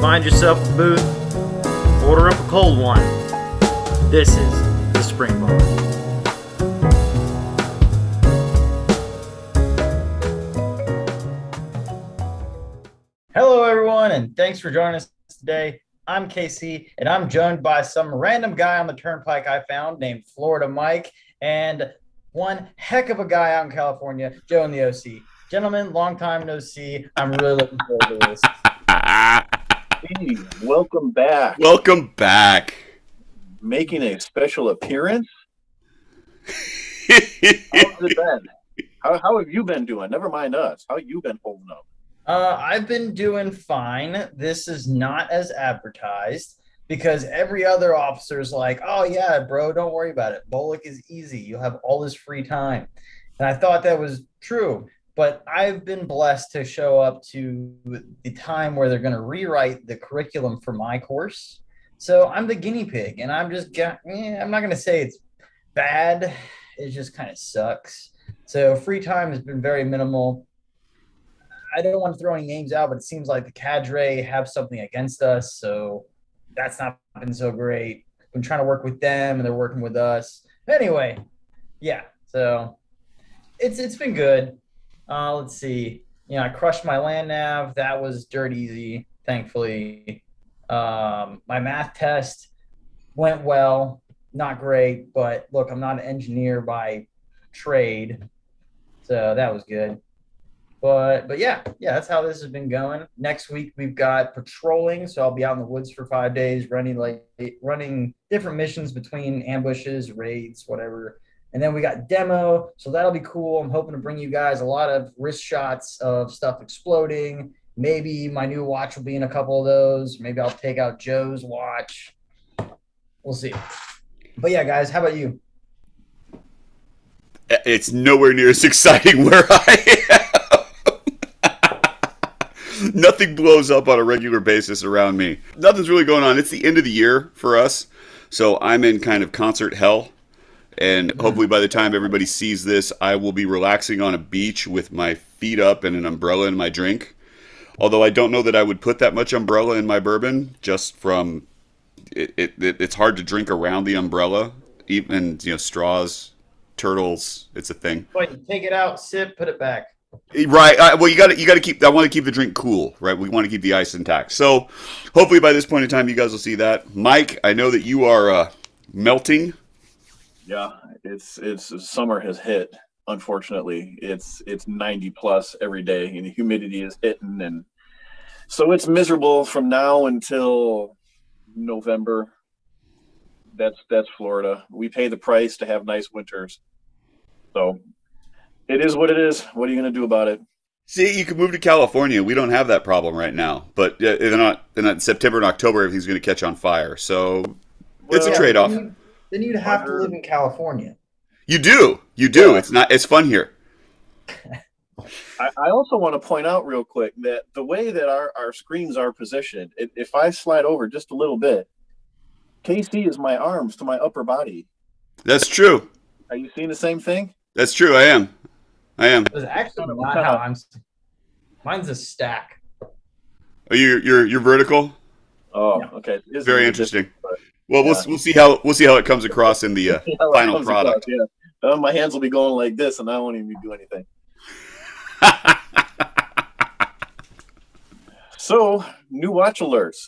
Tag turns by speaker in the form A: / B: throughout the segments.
A: Find yourself a booth, order up a cold one. This is the Spring Bar. Hello, everyone, and thanks for joining us today. I'm Casey, and I'm joined by some random guy on the turnpike I found named Florida Mike, and one heck of a guy out in California, Joe in the OC. Gentlemen, long time no see. I'm really looking forward to this.
B: Hey, welcome back.
C: Welcome back.
B: Making a special appearance? How's it been? How have you been doing? Never mind us. How you been holding up?
A: I've been doing fine. This is not as advertised because every other officer is like, oh, yeah, bro, don't worry about it. Bolic is easy. You'll have all this free time. And I thought that was true. But I've been blessed to show up to the time where they're going to rewrite the curriculum for my course. So I'm the guinea pig, and I'm not going to say it's bad. It just kind of sucks. So free time has been very minimal. I don't want to throw any names out, but it seems like the cadre have something against us. So that's not been so great. Been trying to work with them, and they're working with us. Anyway, yeah. So it's been good. Let's see. I crushed my land nav. That was dirt easy, thankfully. My math test went well. Not great, but look, I'm not an engineer by trade, so that was good. But yeah, that's how this has been going. Next week we've got patrolling, so I'll be out in the woods for 5 days, running different missions between ambushes, raids, whatever. And then we got demo, so that'll be cool. I'm hoping to bring you guys a lot of wrist shots of stuff exploding. Maybe my new watch will be in a couple of those. Maybe I'll take out Joe's watch. We'll see. But yeah, guys, how about you?
C: It's nowhere near as exciting where I am. Nothing blows up on a regular basis around me. Nothing's really going on. It's the end of the year for us, so I'm in kind of concert hell. And hopefully by the time everybody sees this, I will be relaxing on a beach with my feet up and an umbrella in my drink. Although I don't know that I would put that much umbrella in my bourbon, just from it's hard to drink around the umbrella. Even straws, turtles, it's a thing.
A: Wait, you take it out, sip, put it back.
C: Right. Well, you got to keep. I want to keep the drink cool, right? We want to keep the ice intact. So hopefully by this point in time, you guys will see that. Mike, I know that you are melting.
B: Yeah, it's summer has hit. Unfortunately, it's 90 plus every day, and the humidity is hitting, and so it's miserable from now until November. That's Florida. We pay the price to have nice winters, so it is what it is. What are you going to do about it?
C: See, you can move to California. We don't have that problem right now, but they're not in September and October. Everything's going to catch on fire, so it's a trade-off.
A: Then you'd have to live in California.
C: You do. Yeah. It's fun here.
B: I also want to point out real quick that the way that our screens are positioned, if I slide over just a little bit, KC is my arms to my upper body.
C: That's true.
B: Are you seeing the same thing?
C: That's true. I am.
A: It's actually not how I'm. Mine's a stack.
C: Oh, you're vertical.
B: Oh, okay.
C: Very interesting. Well, we'll see how it comes across in the final product.
B: Yeah. My hands will be going like this, and I won't even do anything. So, new watch alerts.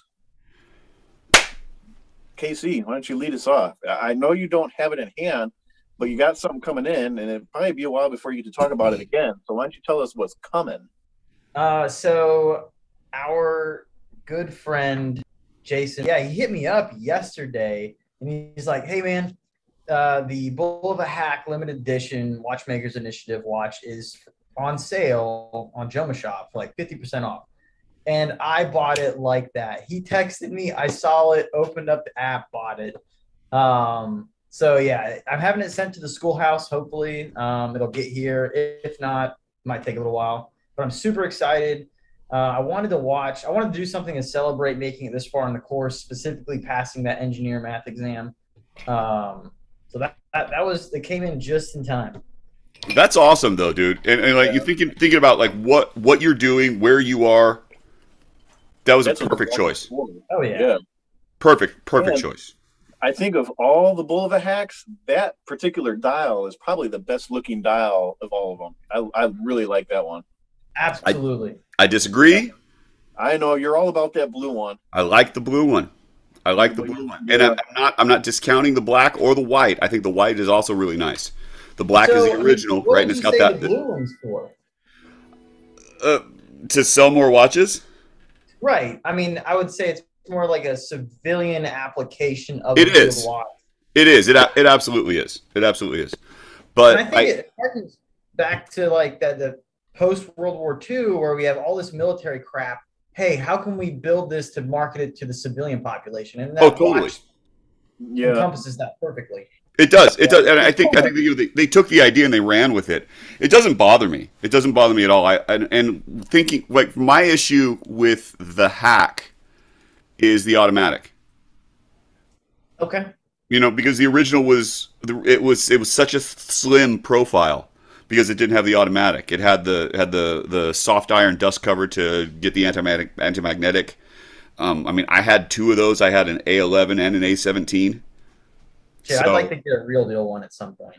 B: KC, why don't you lead us off? I know you don't have it in hand, but you got something coming in, and it'll probably be a while before you get to talk about it again. So why don't you tell us what's coming?
A: So our good friend Jason, he hit me up yesterday, and he's like, hey, man, the Bull of a Hack limited edition Watchmakers Initiative watch is on sale on Joma Shop for like 50% off. And I bought it like that. He texted me, I saw it, opened up the app, bought it. So yeah, I'm having it sent to the schoolhouse. Hopefully it'll get here. If not, it might take a little while, but I'm super excited. I wanted to do something to celebrate making it this far in the course, specifically passing that engineer math exam. So that came in just in time.
C: That's awesome though, dude. And like you thinking about like what you're doing, where you are. That was a
B: That's
C: perfect choice.
A: Oh yeah.
B: Yeah.
C: Perfect
B: And
C: choice.
B: I think of all the Bulova hacks, that particular dial is probably the best looking dial of all of them. I really like that one.
A: Absolutely.
C: I disagree.
B: I know you're all about that blue one.
C: I like the blue one. I like the blue one, and
B: Yeah.
C: I'm not discounting the black or the white. I think the white is also really nice. The black is the original,
A: what
C: right? And
A: would
C: it's
A: you
C: got
A: say
C: that
A: the blue one's for?
C: to sell more watches.
A: Right. I mean, I would say it's more like a civilian application of
C: It
A: a field
C: is.
A: watch.
C: It is. It absolutely is. It absolutely is.
A: And
C: But
A: I think it harkens back to like the post World War II, where we have all this military crap. Hey, how can we build this to market it to the civilian population? And that
C: totally.
A: watch
B: Yeah.
A: encompasses that perfectly.
C: It does. It does. And I think they took the idea and they ran with it. It doesn't bother me. It doesn't bother me at all. And thinking like my issue with the hack is the automatic.
A: Okay.
C: You know, because the original was such a slim profile because it didn't have the automatic. It had the soft iron dust cover to get the anti-magnetic. I mean, I had two of those. I had an A11 and an A17.
A: Yeah, I'd like to get a real deal one at some point.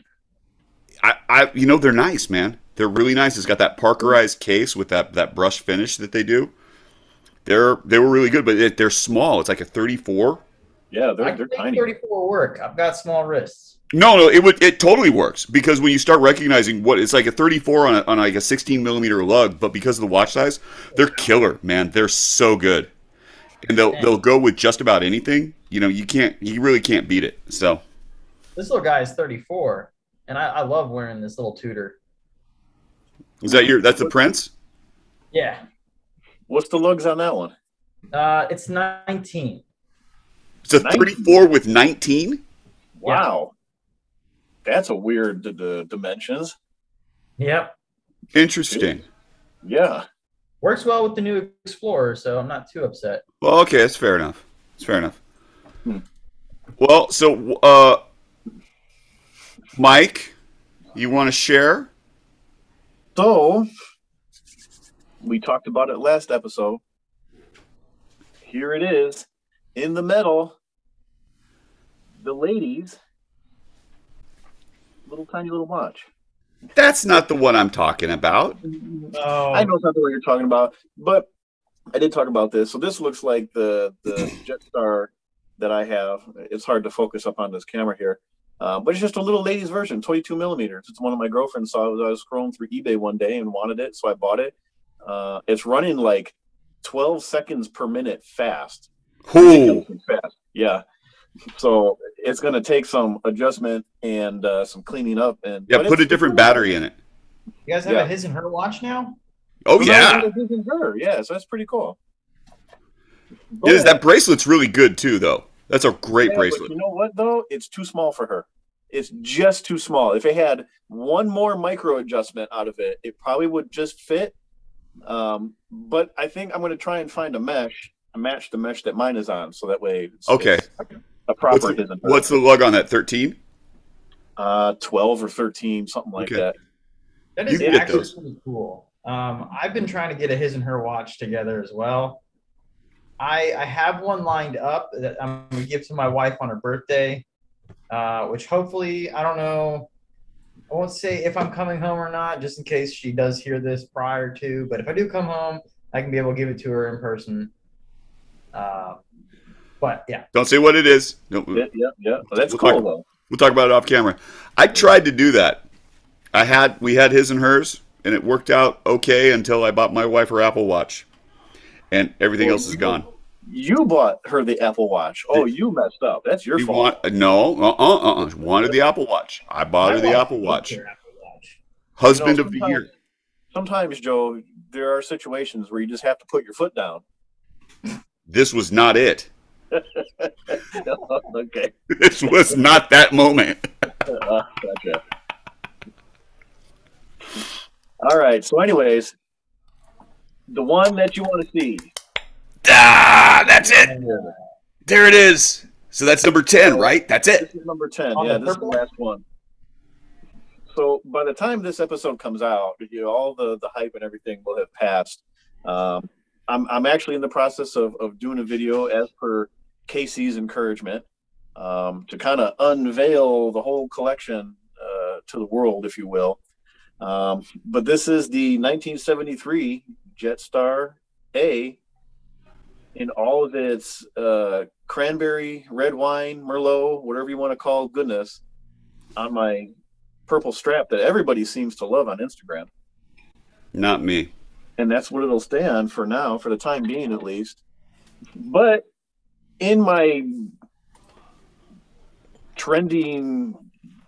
C: They're nice, man. They're really nice. It's got that Parkerized case with that brush finish that they do. They were really good, but they're small. It's like a 34.
B: Yeah,
A: I
B: they're
A: think
B: tiny.
A: 34 work. I've got small wrists.
C: No, it totally works because when you start recognizing what it's like a 34 on like a 16 millimeter lug, but because of the watch size, they're killer, man. They're so good, and they'll go with just about anything. You know, you really can't beat it. So
A: this little guy is 34, and I love wearing this little Tudor.
C: That's the Prince?
A: Yeah.
B: What's the lugs on that one?
A: It's 19.
C: It's a 34 with 19?
B: Wow. That's a weird dimensions.
A: Yep.
C: Interesting.
B: Yeah.
A: Works well with the new Explorer, so I'm not too upset.
C: Well, okay, that's fair enough. It's fair enough. Well, so Mike, you want to share?
B: So we talked about it last episode. Here it is in the metal. The ladies' little tiny little watch.
C: That's not the one I'm talking about.
A: Oh.
B: I know it's not the one you're talking about, but I did talk about this. So this looks like the Jetstar that I have. It's hard to focus up on this camera here, but it's just a little ladies version, 22 millimeters. It's one of my girlfriends saw. I was scrolling through eBay one day and wanted it, so I bought it. It's running like 12 seconds per minute fast.
C: Ridiculously
B: fast. Yeah. So it's going to take some adjustment and some cleaning up. And
C: put a different battery in it.
A: You guys have a his and her watch now?
C: Oh yeah.
B: Yeah, so that's pretty cool.
C: That bracelet's really good too, though. That's a great bracelet.
B: But you know what though? It's too small for her. It's just too small. If it had one more micro adjustment out of it, it probably would just fit. But I think I'm going to try and find a match the mesh that mine is on, so that way it's a proper.
C: What's the lug on that? 13?
B: 12 or 13, something like that.
A: That is actually pretty cool. I've been trying to get a his and her watch together as well. I have one lined up that I'm going to give to my wife on her birthday, which hopefully, I don't know, I won't say if I'm coming home or not, just in case she does hear this prior to, but if I do come home, I can be able to give it to her in person. But yeah.
C: Don't say what it is. No,
B: yeah. Well, that's cool though.
C: We'll talk about it off camera. I tried to do that. We had his and hers, and it worked out okay until I bought my wife her Apple Watch, and everything else is gone.
B: You bought her the Apple Watch. Oh, you messed up. That's your fault.
C: Wanted the Apple Watch. I bought her the Apple Watch. Husband of the year.
B: Sometimes, Joe, there are situations where you just have to put your foot down.
C: This was not it.
B: Okay.
C: This was not that moment.
B: Gotcha. All right. So, anyways, the one that you want to see.
C: That's it. There it is. So that's number 10, right? That's it.
B: This is number 10. Yeah, this is the last one. So by the time this episode comes out, all the hype and everything will have passed. I'm actually in the process of doing a video as per Casey's encouragement, to kind of unveil the whole collection to the world, if you will. But this is the 1973 Jetstar A in all of its cranberry, red wine, Merlot, whatever you want to call goodness, on my purple strap that everybody seems to love on Instagram.
C: Not me.
B: And that's what it'll stay on for now, for the time being at least. But in my trending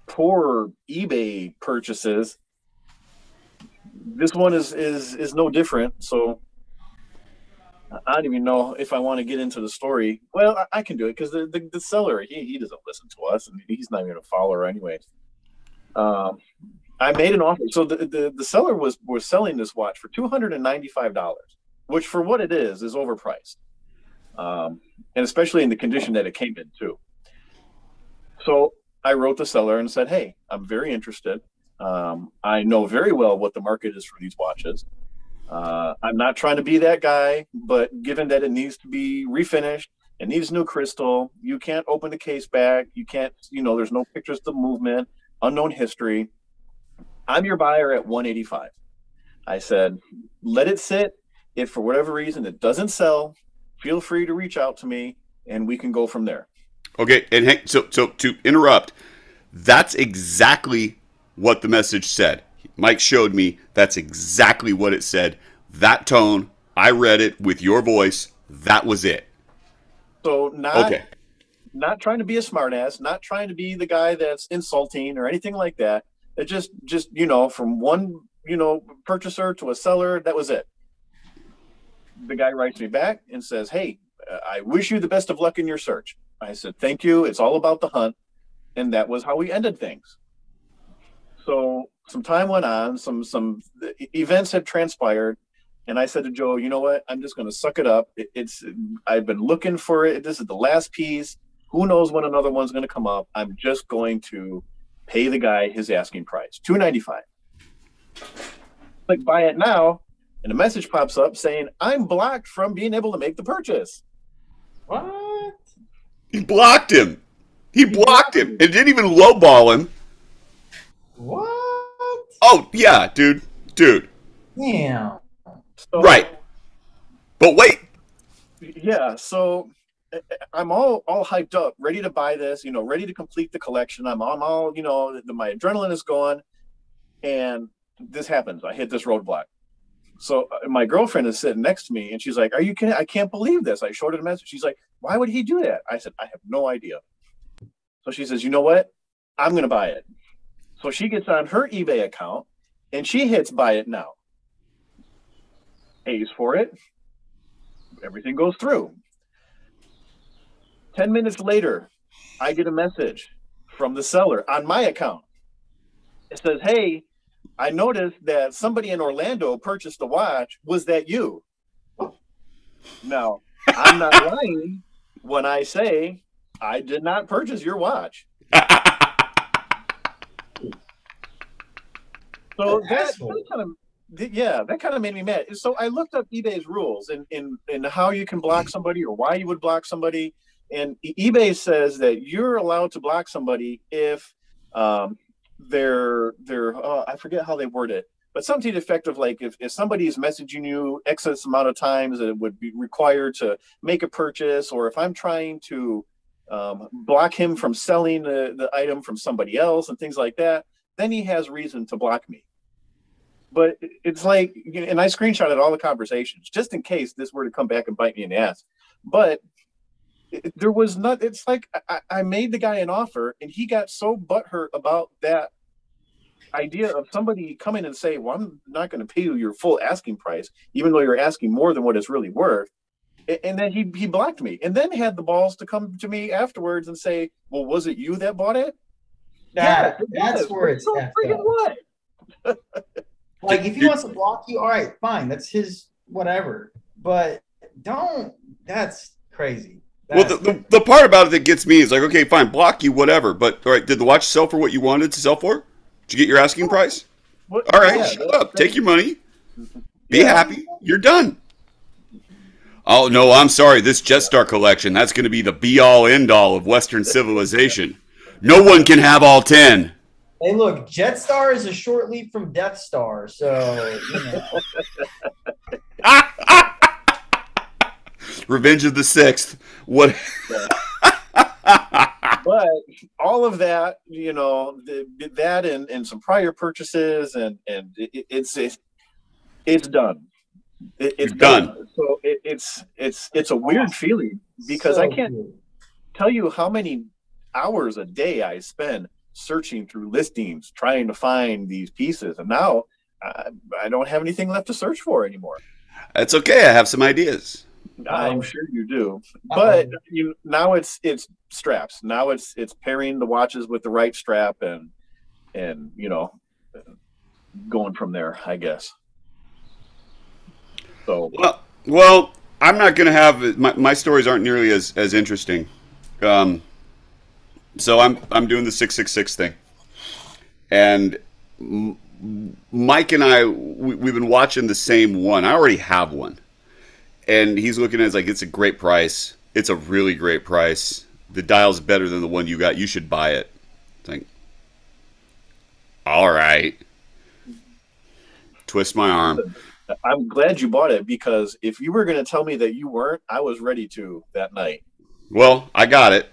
B: poor eBay purchases, this one is no different. So I don't even know if I want to get into the story. Well, I can do it because the seller, he doesn't listen to us, and he's not even a follower anyway. I made an offer. So the seller was selling this watch for $295, which for what it is overpriced. And especially in the condition that it came in too. So I wrote the seller and said, hey, I'm very interested. I know very well what the market is for these watches. I'm not trying to be that guy, but given that it needs to be refinished, it needs new crystal, you can't open the case back, you can't, there's no pictures of movement, unknown history. I'm your buyer at 185. I said, let it sit. If for whatever reason it doesn't sell, feel free to reach out to me and we can go from there.
C: Okay, and so to interrupt, that's exactly what the message said. Mike showed me that's exactly what it said. That tone, I read it with your voice. That was it.
B: So not trying to be a smartass, not trying to be the guy that's insulting or anything like that. It just from one purchaser to a seller, that was it. The guy writes me back and says, hey, I wish you the best of luck in your search. I said, thank you. It's all about the hunt. And that was how we ended things. So some time went on, some events had transpired, and I said to Joe, you know what? I'm just going to suck it up. I've been looking for it. This is the last piece. Who knows when another one's going to come up? I'm just going to pay the guy his asking price, $295. Click buy it now, and a message pops up saying I'm blocked from being able to make the purchase.
A: What?
C: He blocked him. He blocked him and didn't even lowball him.
A: What?
C: Oh yeah, dude.
A: Damn.
B: So,
C: right. But wait.
B: Yeah. So I'm all hyped up, ready to buy this. Ready to complete the collection. I'm all my adrenaline is going, and this happens. I hit this roadblock. So my girlfriend is sitting next to me, and she's like, "Are you kidding? I can't believe this." I showed her the message. She's like, "Why would he do that?" I said, "I have no idea." So she says, "You know what? I'm going to buy it." So she gets on her eBay account, and she hits buy it now. Pays for it. Everything goes through. 10 minutes later, I get a message from the seller on my account. It says, hey, I noticed that somebody in Orlando purchased a watch. Was that you? Now, I'm not lying when I say I did not purchase your watch. So that kind of made me mad. So I looked up eBay's rules and how you can block somebody or why you would block somebody. And eBay says that you're allowed to block somebody if they're I forget how they word it, but something effective like if somebody is messaging you excess amount of times that it would be required to make a purchase, or if I'm trying to block him from selling the item from somebody else and things like that, then he has reason to block me. But it's like, and I screenshotted all the conversations just in case this were to come back and bite me in the ass. But there was not, it's like I made the guy an offer and he got so butthurt about that idea of somebody coming and say, well, I'm not going to pay you your full asking price, even though you're asking more than what it's really worth. And then he blocked me and then had the balls to come to me afterwards and say, well, was it you that bought it?
A: That's where it's
B: so freaking what?
A: Like, if he wants to block you, all right, fine. That's his whatever. But that's crazy.
C: Well, the part about it that gets me is like, okay, fine, block you, whatever. But, all right, did the watch sell for what you wanted to sell for? Did you get your asking price?
B: What?
C: All right,
B: Yeah,
C: shut up. Take your money. Be happy. You're done. Oh no, I'm sorry. This Jetstar collection, that's going to be the be all end all of Western civilization. No one can have all 10.
A: Hey, look, Jetstar is a short leap from Death Star, so you know.
C: Revenge of the Sixth. What?
B: But all of that, you know, that and some prior purchases, and it's done. It's done. So it's a weird feeling because I can't tell you how many hours a day I spend searching through listings trying to find these pieces, and now I don't have anything left to search for anymore.
C: That's okay. I have some ideas.
B: I'm sure you do, but now it's straps. Now it's pairing the watches with the right strap and you know, going from there, I guess. So
C: well, I'm not going to have my stories aren't nearly as interesting. So I'm doing the 666 thing, and Mike and we've been watching the same one. I already have one. And he's looking at it like, it's a great price. It's a really great price. The dial's better than the one you got. You should buy it. It's like, all right. Twist my arm.
B: I'm glad you bought it, because if you were going to tell me that you weren't, I was ready to that night.
C: Well, I got it,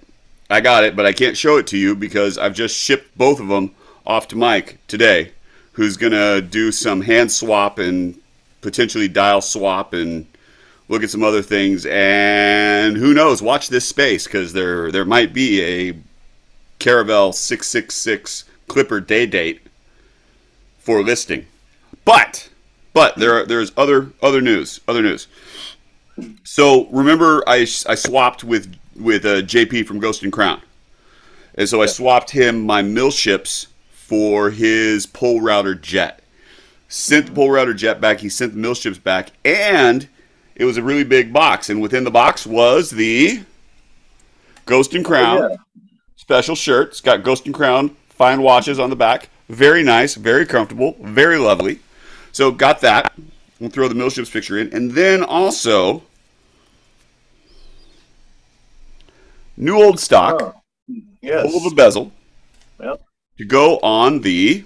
C: but I can't show it to you because I've just shipped both of them off to Mike today, who's going to do some hand swap and potentially dial swap and look at some other things, and who knows, watch this space, because there might be a Caravel 666 Clipper day date for listing. But there's other news. So remember I swapped with JP from Ghost and Crown. And so I swapped him my mill ships for his pole router jet. Sent the pole router jet back, he sent the mill ships back, and it was a really big box, and within the box was the Ghost and Crown special shirt. It's got Ghost and Crown fine watches on the back. Very nice, very comfortable, very lovely. So got that. We'll throw the Millships picture in. And then also, new old stock.
B: Oh, yes.
C: Full of a bezel.
B: Yep.
C: To go on the...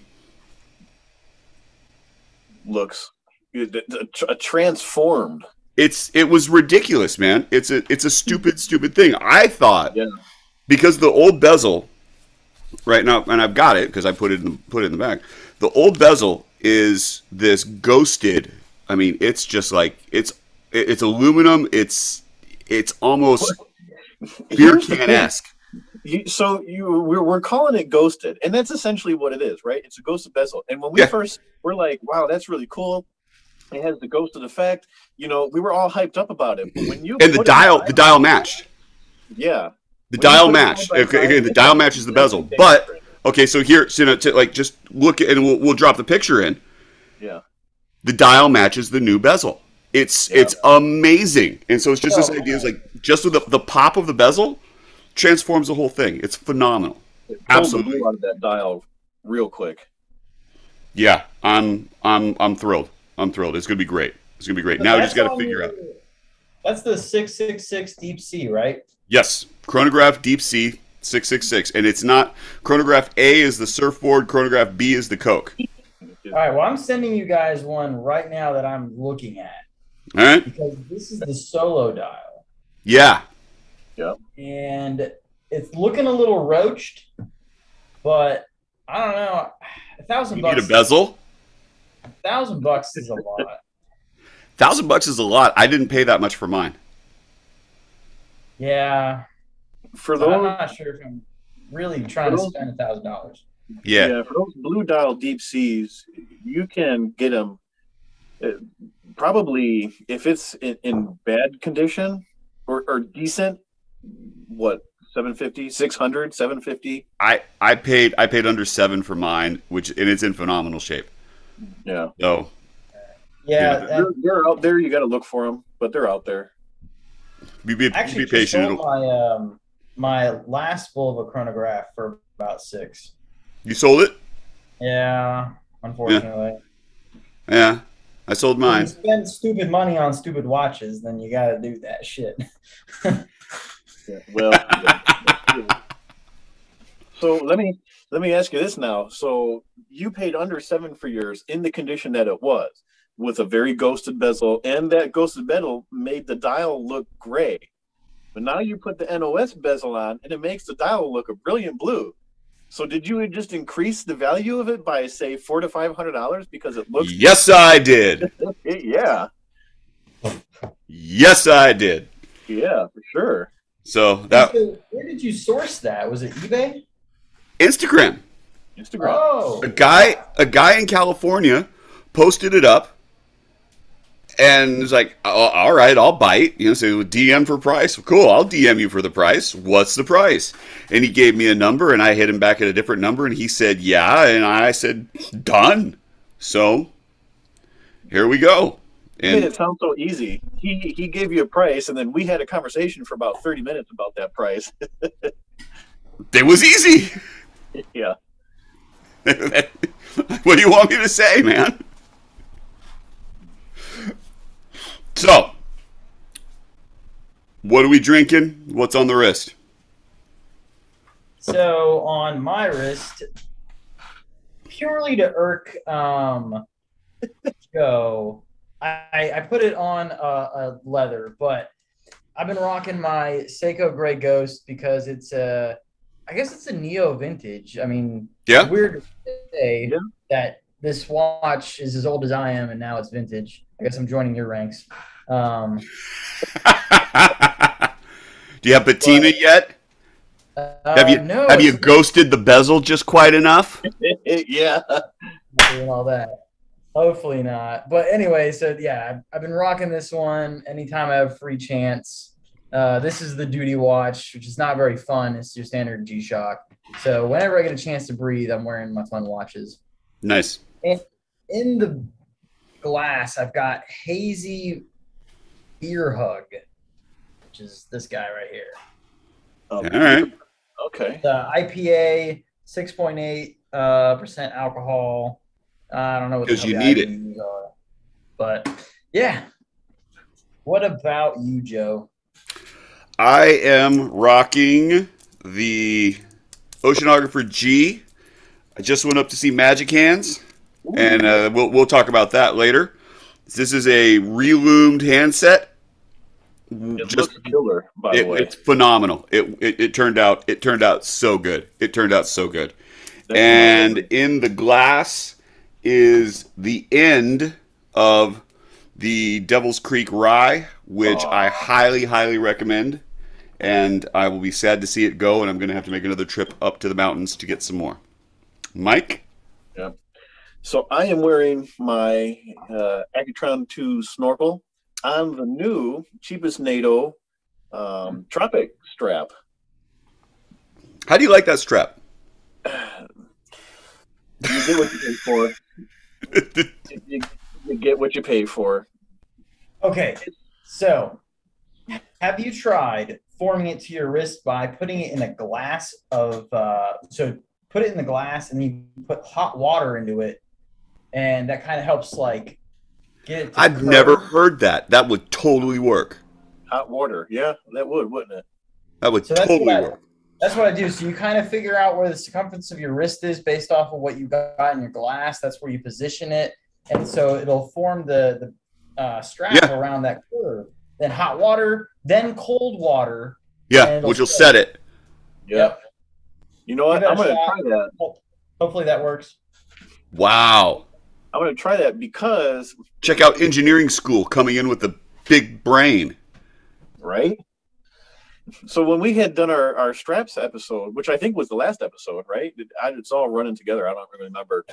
B: Looks a transformed.
C: It was ridiculous, man. It's a stupid thing. I thought because the old bezel right now, and I've got it because I put it in the bag. The old bezel is this ghosted. I mean, it's just like it's aluminum. It's almost beer can-esque.
B: We're calling it ghosted, and that's essentially what it is, right? It's a ghosted bezel. And when we first were like, wow, that's really cool. It has the ghosted effect. You know, we were all hyped up about it. But when you
C: and the dial matched.
B: Yeah.
C: The dial matched. Okay, the dial matches the bezel. But okay, so here, just look at, and we'll drop the picture in.
B: Yeah.
C: The dial matches the new bezel. It's amazing. And so it's just this idea is like just with the pop of the bezel transforms the whole thing. It's phenomenal. Absolutely.
B: Out of that dial real quick.
C: Yeah, I'm thrilled. I'm thrilled. It's gonna be great. It's gonna be great. Now we just got to figure out.
A: That's the 666 Deep Sea, right?
C: Yes, Chronograph Deep Sea 666, and it's not Chronograph A is the surfboard. Chronograph B is the Coke.
A: All right. Well, I'm sending you guys one right now that I'm looking at.
C: All right.
A: Because this is the solo dial.
C: Yeah.
B: Yeah.
A: And it's looking a little roached, but I don't know. $1,000.
C: You need a bezel?
A: $1,000 is a lot.
C: $1,000 is a lot. I didn't pay that much for mine.
A: Yeah.
B: For those,
A: I'm not sure if I'm really trying to spend $1,000.
C: Yeah.
B: For those blue dial Deep Seas, you can get them probably if it's in bad condition or decent. What, 750, 600, 750?
C: I paid under $7 for mine, and it's in phenomenal shape.
B: Yeah.
C: So.
A: Yeah.
B: They're out there. You got to look for them, but they're out there.
C: Be patient.
A: My last full of a chronograph for about $6.
C: You sold it?
A: Yeah, unfortunately.
C: Yeah. I sold
A: When you
C: mine.
A: spend stupid money on stupid watches, then you got to do that shit.
B: Yeah, well, yeah. So let me ask you this now. So you paid under seven for yours in the condition that it was, with a very ghosted bezel, and that ghosted bezel made the dial look gray. But now you put the NOS bezel on, and it makes the dial look a brilliant blue. So did you just increase the value of it by say $400 to $500 because it looks?
C: Yes, I did.
B: Yeah,
C: Yes, I did.
B: yeah, for sure.
C: So that
A: So where did you source that? Was it eBay?
C: Instagram.
B: Instagram.
A: Oh,
C: A guy in California posted it up and was like, oh, all right, I'll bite. You know, so DM for price. Cool, I'll DM you for the price. What's the price? And he gave me a number, and I hit him back at a different number, and he said, yeah, and I said, done. So here we go.
B: You made
C: And
B: it sound so easy. He gave you a price, and then we had a conversation for about 30 minutes about that price.
C: it was easy.
B: Yeah.
C: What do you want me to say, man? So, what are we drinking? What's on the wrist?
A: so on my wrist, purely to irk Joe, I put it on a leather, but I've been rocking my Seiko Grey Ghost because it's I guess it's a neo vintage. I mean,
C: Yeah.
A: it's weird to say
B: Yeah.
A: that this watch is as old as I am and now it's vintage. I guess I'm joining your ranks.
C: Do you have patina yet? Have you
A: No,
C: have you
A: it's
C: ghosted the bezel just quite enough?
B: Yeah.
A: doing all that. Hopefully not. But anyway, so yeah, I've been rocking this one anytime I have free chance. This is the duty watch, which is not very fun. It's your standard G-Shock. So whenever I get a chance to breathe, I'm wearing my fun watches.
C: Nice.
A: And in the glass, I've got Hazy Beer Hug, which is this guy right here.
C: All right.
B: Okay.
A: The IPA, 6.8% alcohol. I don't know what the
C: 'Cause
A: hell
C: you
A: the
C: need it.
A: IBUs are. But yeah. What about you, Joe?
C: I am rocking the Oceanographer G. I just went up to see Magic Hands, and we'll talk about that later. This is a reloomed handset.
B: It looks killer, by the way.
C: It's phenomenal. It turned out so good. It turned out so good.
B: That's
C: And
B: amazing.
C: in the glass is the end of the Devil's Creek Rye, which I highly, highly recommend. And I will be sad to see it go, and I'm going to have to make another trip up to the mountains to get some more. Mike?
B: Yeah. So I am wearing my Accutron 2 snorkel on the new cheapest NATO Tropic strap.
C: How do you like that strap?
B: You get what you pay for. You get what you pay for.
A: Okay, so have you tried forming it to your wrist by putting it in a glass of so put it in the glass and then you put hot water into it, and that kind of helps like get it to
C: I've
A: curl.
C: never heard that. That would totally work.
B: Hot water. Yeah, that would, wouldn't it?
C: That would
A: So that's
C: totally
A: what I-
C: work.
A: That's what I do. So you kind of figure out where the circumference of your wrist is based off of what you got in your glass. That's where you position it, and so it'll form the strap
C: Yeah.
A: around that curve. Then hot water, then cold water.
C: Yeah,
A: and
C: which
A: it'll
C: will set it.
B: Yeah. You know what?
A: Give it a
B: I'm going to
A: shot.
B: try that.
A: Hopefully that works.
C: Wow.
B: I'm going to try that because,
C: Check out engineering school coming in with the big brain.
B: right? So when we had done our straps episode, which I think was the last episode, right? It's all running together. I don't really remember.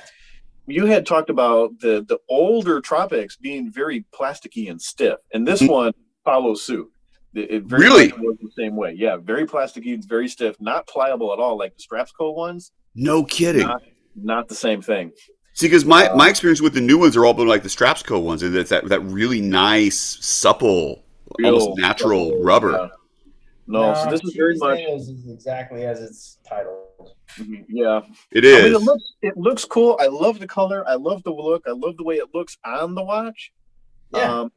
B: You had talked about the older Tropics being very plasticky and stiff, and this one follows suit. It very
C: Really?
B: much was the same way. Yeah, very plasticky, it's very stiff, not pliable at all like the Strapsco ones.
C: No kidding.
B: Not the same thing.
C: See, because my experience with the new ones are all been like the Strapsco ones, and it's that really nice, supple, almost
B: Real
C: natural
B: supple,
C: rubber.
B: yeah. No, so this is very much.
A: Cheapest Nails is exactly as it's titled.
B: Yeah,
C: It
B: I mean,
C: is.
B: it looks cool. I love the color. I love the look. I love the way it looks on the watch.
A: Yeah.
B: Um,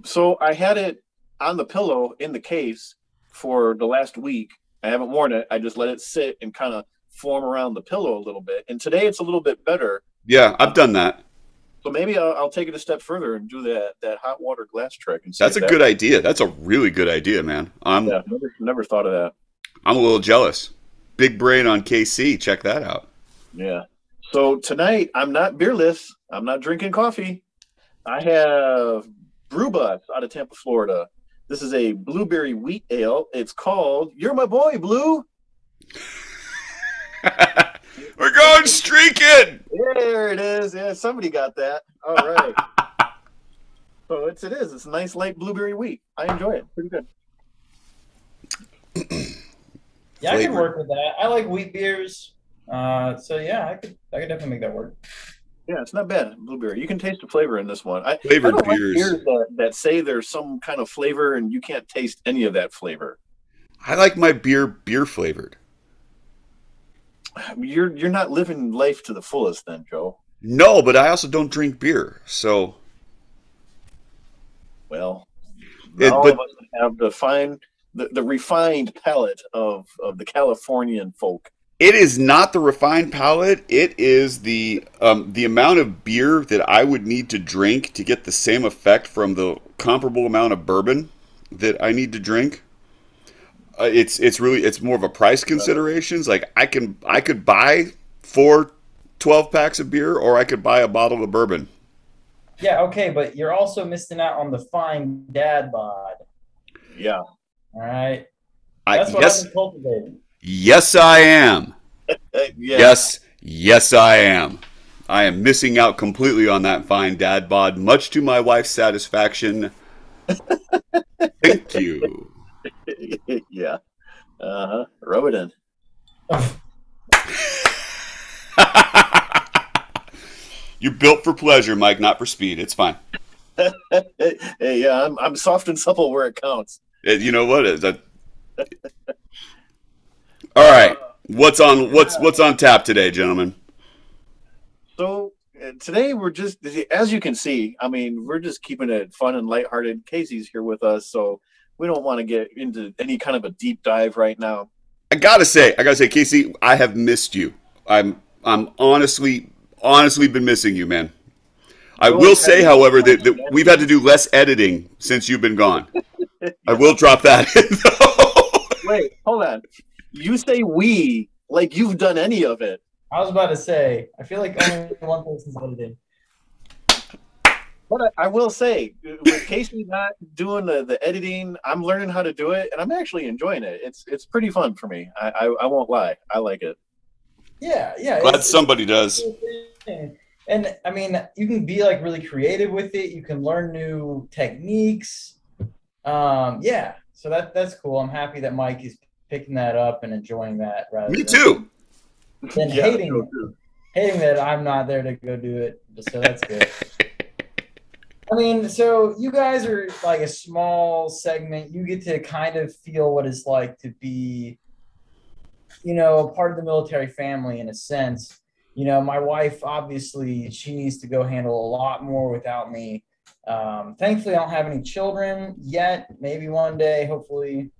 B: so I had it on the pillow in the case for the last week. I haven't worn it. I just let it sit and kind of form around the pillow a little bit. And today it's a little bit better.
C: Yeah, I've done that.
B: So maybe I'll take it a step further and do that hot water glass trick and see
C: That's
B: if
C: a good idea. That's a really good idea, man. I'm
B: Yeah, never thought of that.
C: I'm a little jealous. Big brain on KC. Check that out.
B: Yeah. So tonight I'm not beerless. I'm not drinking coffee. I have Brew Bus out of Tampa, Florida. This is a blueberry wheat ale. It's called You're My Boy, Blue.
C: We're going streaking.
B: There it is. Yeah, somebody got that. All right. So it is. It's a nice light blueberry wheat. I enjoy it. Pretty good.
A: Yeah, I can
C: Flavor.
A: work with that. I like wheat beers. So yeah, I could definitely make that work.
B: Yeah, it's not bad. Blueberry. You can taste the flavor in this one. I
C: Flavored
B: don't like
C: beers.
B: beers that say there's some kind of flavor and you can't taste any of that flavor.
C: I like my beer flavored.
B: You're not living life to the fullest then, Joe.
C: No, but I also don't drink beer. So,
B: Well,
C: It-
B: all
C: but-
B: of us have the refined palate of the Californian folk.
C: it is not the refined palate. It is the amount of beer that I would need to drink to get the same effect from the comparable amount of bourbon that I need to drink. It's more of a price considerations. Like I could buy 12 packs of beer, or I could buy a bottle of bourbon.
A: Yeah, okay, but you're also missing out on the fine dad bod.
B: Yeah.
A: All right.
C: I,
A: That's what
C: yes,
A: I've been cultivating.
C: yes, I am.
B: Yeah.
C: Yes, I am. I am missing out completely on that fine dad bod, much to my wife's satisfaction. Thank you.
B: Yeah. Uh-huh. Rub it in.
C: You're built for pleasure, Mike, not for speed. It's fine.
B: Hey, yeah, I'm soft and supple where it counts.
C: You know what? All right. What's on tap today, gentlemen?
B: So today we're just, as you can see, I mean, we're just keeping it fun and lighthearted. Casey's here with us, so we don't want to get into any kind of a deep dive right now.
C: I gotta say, Casey, I have missed you. I'm honestly been missing you, man. I will say, however, that we've had to do less editing since you've been gone. I will drop that in, though.
B: Wait, hold on. You say we like you've done any of it.
A: I was about to say, I feel like only one person's editing.
B: But I will say, with Casey not doing the editing, I'm learning how to do it, and I'm actually enjoying it. It's pretty fun for me. I won't lie. I like it.
A: Yeah.
C: Glad somebody does.
A: And I mean, you can be like really creative with it. You can learn new techniques. Yeah. So that's cool. I'm happy that Mike is picking that up and enjoying that rather
C: Me too.
A: than
B: Yeah,
A: hating that I'm not there to go do it. So that's good. I mean, so you guys are like a small segment. You get to kind of feel what it's like to be, part of the military family in a sense. My wife, obviously, she needs to go handle a lot more without me. Thankfully, I don't have any children yet. Maybe one day, hopefully.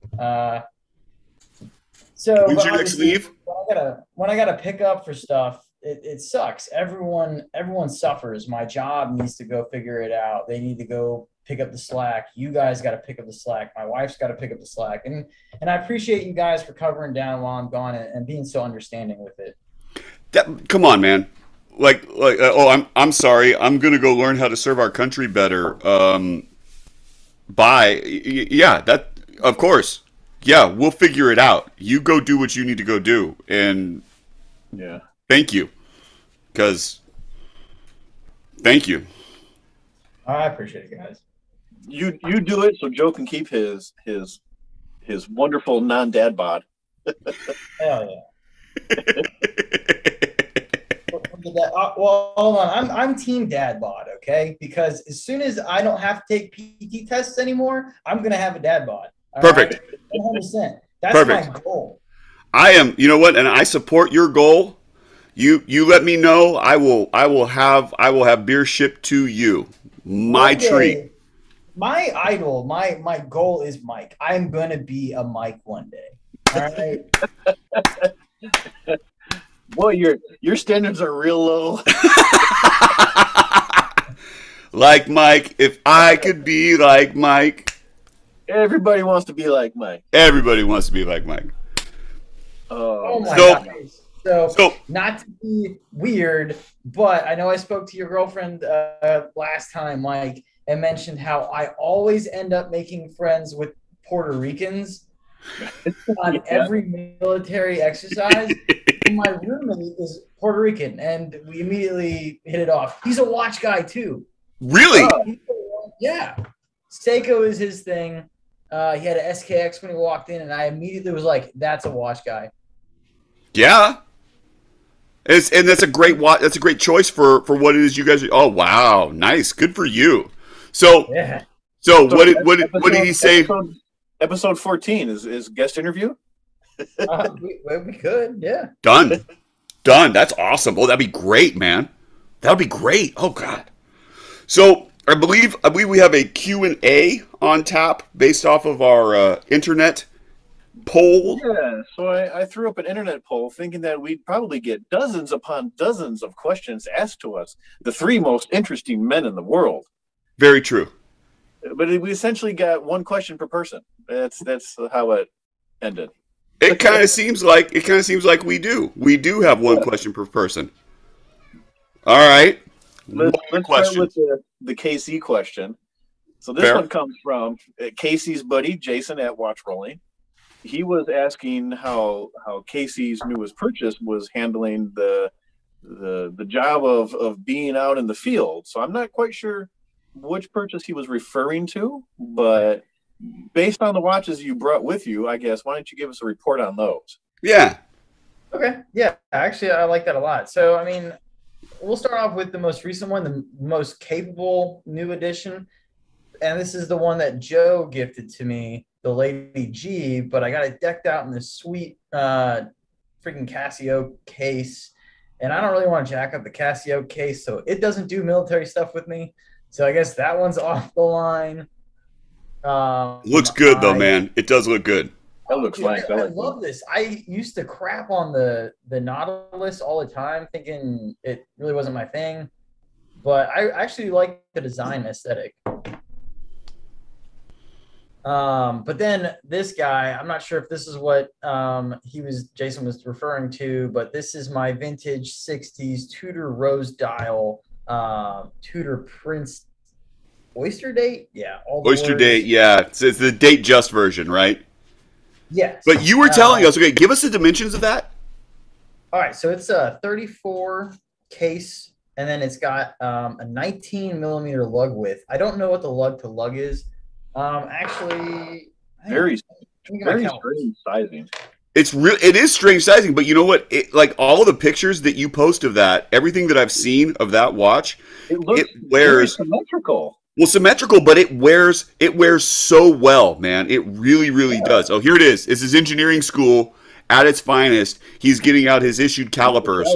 C: When's your next leave?
A: When I gotta pick up for stuff, it sucks. Everyone suffers. My job needs to go figure it out. They need to go pick up the slack. You guys got to pick up the slack. My wife's got to pick up the slack. And I appreciate you guys for covering down while I'm gone and being so understanding with it.
C: Come on, man. I'm sorry. I'm gonna go learn how to serve our country better. That of course. Yeah, we'll figure it out. You go do what you need to go do, and
B: Yeah.
C: thank you, because thank you.
A: I appreciate it, guys.
B: You do it so Joe can keep his wonderful non-dad bod.
A: Hell yeah. Well, hold on. I'm team dad bod, okay? Because as soon as I don't have to take PT tests anymore, I'm gonna have a dad bod. All
C: Perfect.
A: right? 100%. That's
C: Perfect.
A: my goal.
C: I am. You know what? And I support your goal. You let me know. I will have beer shipped to you. My
A: One day,
C: treat.
A: my idol, my goal is Mike. I'm gonna be a Mike one day. All right.
B: Boy, your standards are real low.
C: Like Mike, if I could be like Mike.
B: Everybody wants to be like Mike.
C: Everybody wants to be like Mike.
A: Oh my
C: So-
A: gosh. So,
C: So
A: not to be weird, but I know I spoke to your girlfriend last time, Mike, and mentioned how I always end up making friends with Puerto Ricans on every military exercise. And my roommate is Puerto Rican, and we immediately hit it off. He's a watch guy too.
C: really,
A: Yeah. Seiko is his thing. He had an SKX when he walked in, and I immediately was like, that's a watch guy.
C: yeah. And that's a great That's a great choice for what it is you guys. Oh wow, nice, good for you. So
A: Yeah.
C: so what did he say?
B: Episode 14 is guest interview.
A: We could, yeah.
C: Done. That's awesome. Oh, that'd be great, man. That would be great. Oh God. So I believe we have a Q&A on tap based off of our internet poll.
B: Yeah, so I threw up an internet poll thinking that we'd probably get dozens upon dozens of questions asked to us, the three most interesting men in the world.
C: Very true.
B: But we essentially got one question per person. That's how it ended.
C: It kind of seems like we do have one question per person. All right.
B: Let's start
C: question.
B: with the KC question. So this
C: Fair.
B: one comes from Casey's buddy Jason at Watch Rolling. He was asking how Casey's newest purchase was handling the job of being out in the field. So I'm not quite sure which purchase he was referring to, but based on the watches you brought with you, I guess, why don't you give us a report on those?
C: Yeah.
A: Okay. Yeah. Actually, I like that a lot. So, I mean, we'll start off with the most recent one, the most capable new edition. And this is the one that Joe gifted to me, the Lady G, but I got it decked out in this sweet freaking Casio case. And I don't really want to jack up the Casio case, so it doesn't do military stuff with me. So I guess that one's off the line.
C: Looks good though, man. It does look good.
B: That looks
A: Dude,
B: nice.
A: I love this. I used to crap on the Nautilus all the time, thinking it really wasn't my thing. But I actually like the design aesthetic. But then this guy, I'm not sure if this is what Jason was referring to, but this is my vintage 60s Tudor rose dial Tudor Prince Oyster Date. Yeah, all the
C: Oyster
A: words.
C: Date, yeah. It's the date just version, right?
A: Yes.
C: But you were telling us, okay, give us the dimensions of that.
A: All right, so it's a 34 case, and then it's got a 19 millimeter lug width. I don't know what the lug to lug is. Actually,
B: Very
A: let me get my calendar.
B: strange sizing.
C: It is strange sizing, but you know what? Like all of the pictures that you post of that, everything that I've seen of that watch,
B: It looks
C: it wears
B: very symmetrical.
C: well symmetrical, but it wears so well, man. It really does. Oh, here it is. This is engineering school at its finest. He's getting out his issued calipers.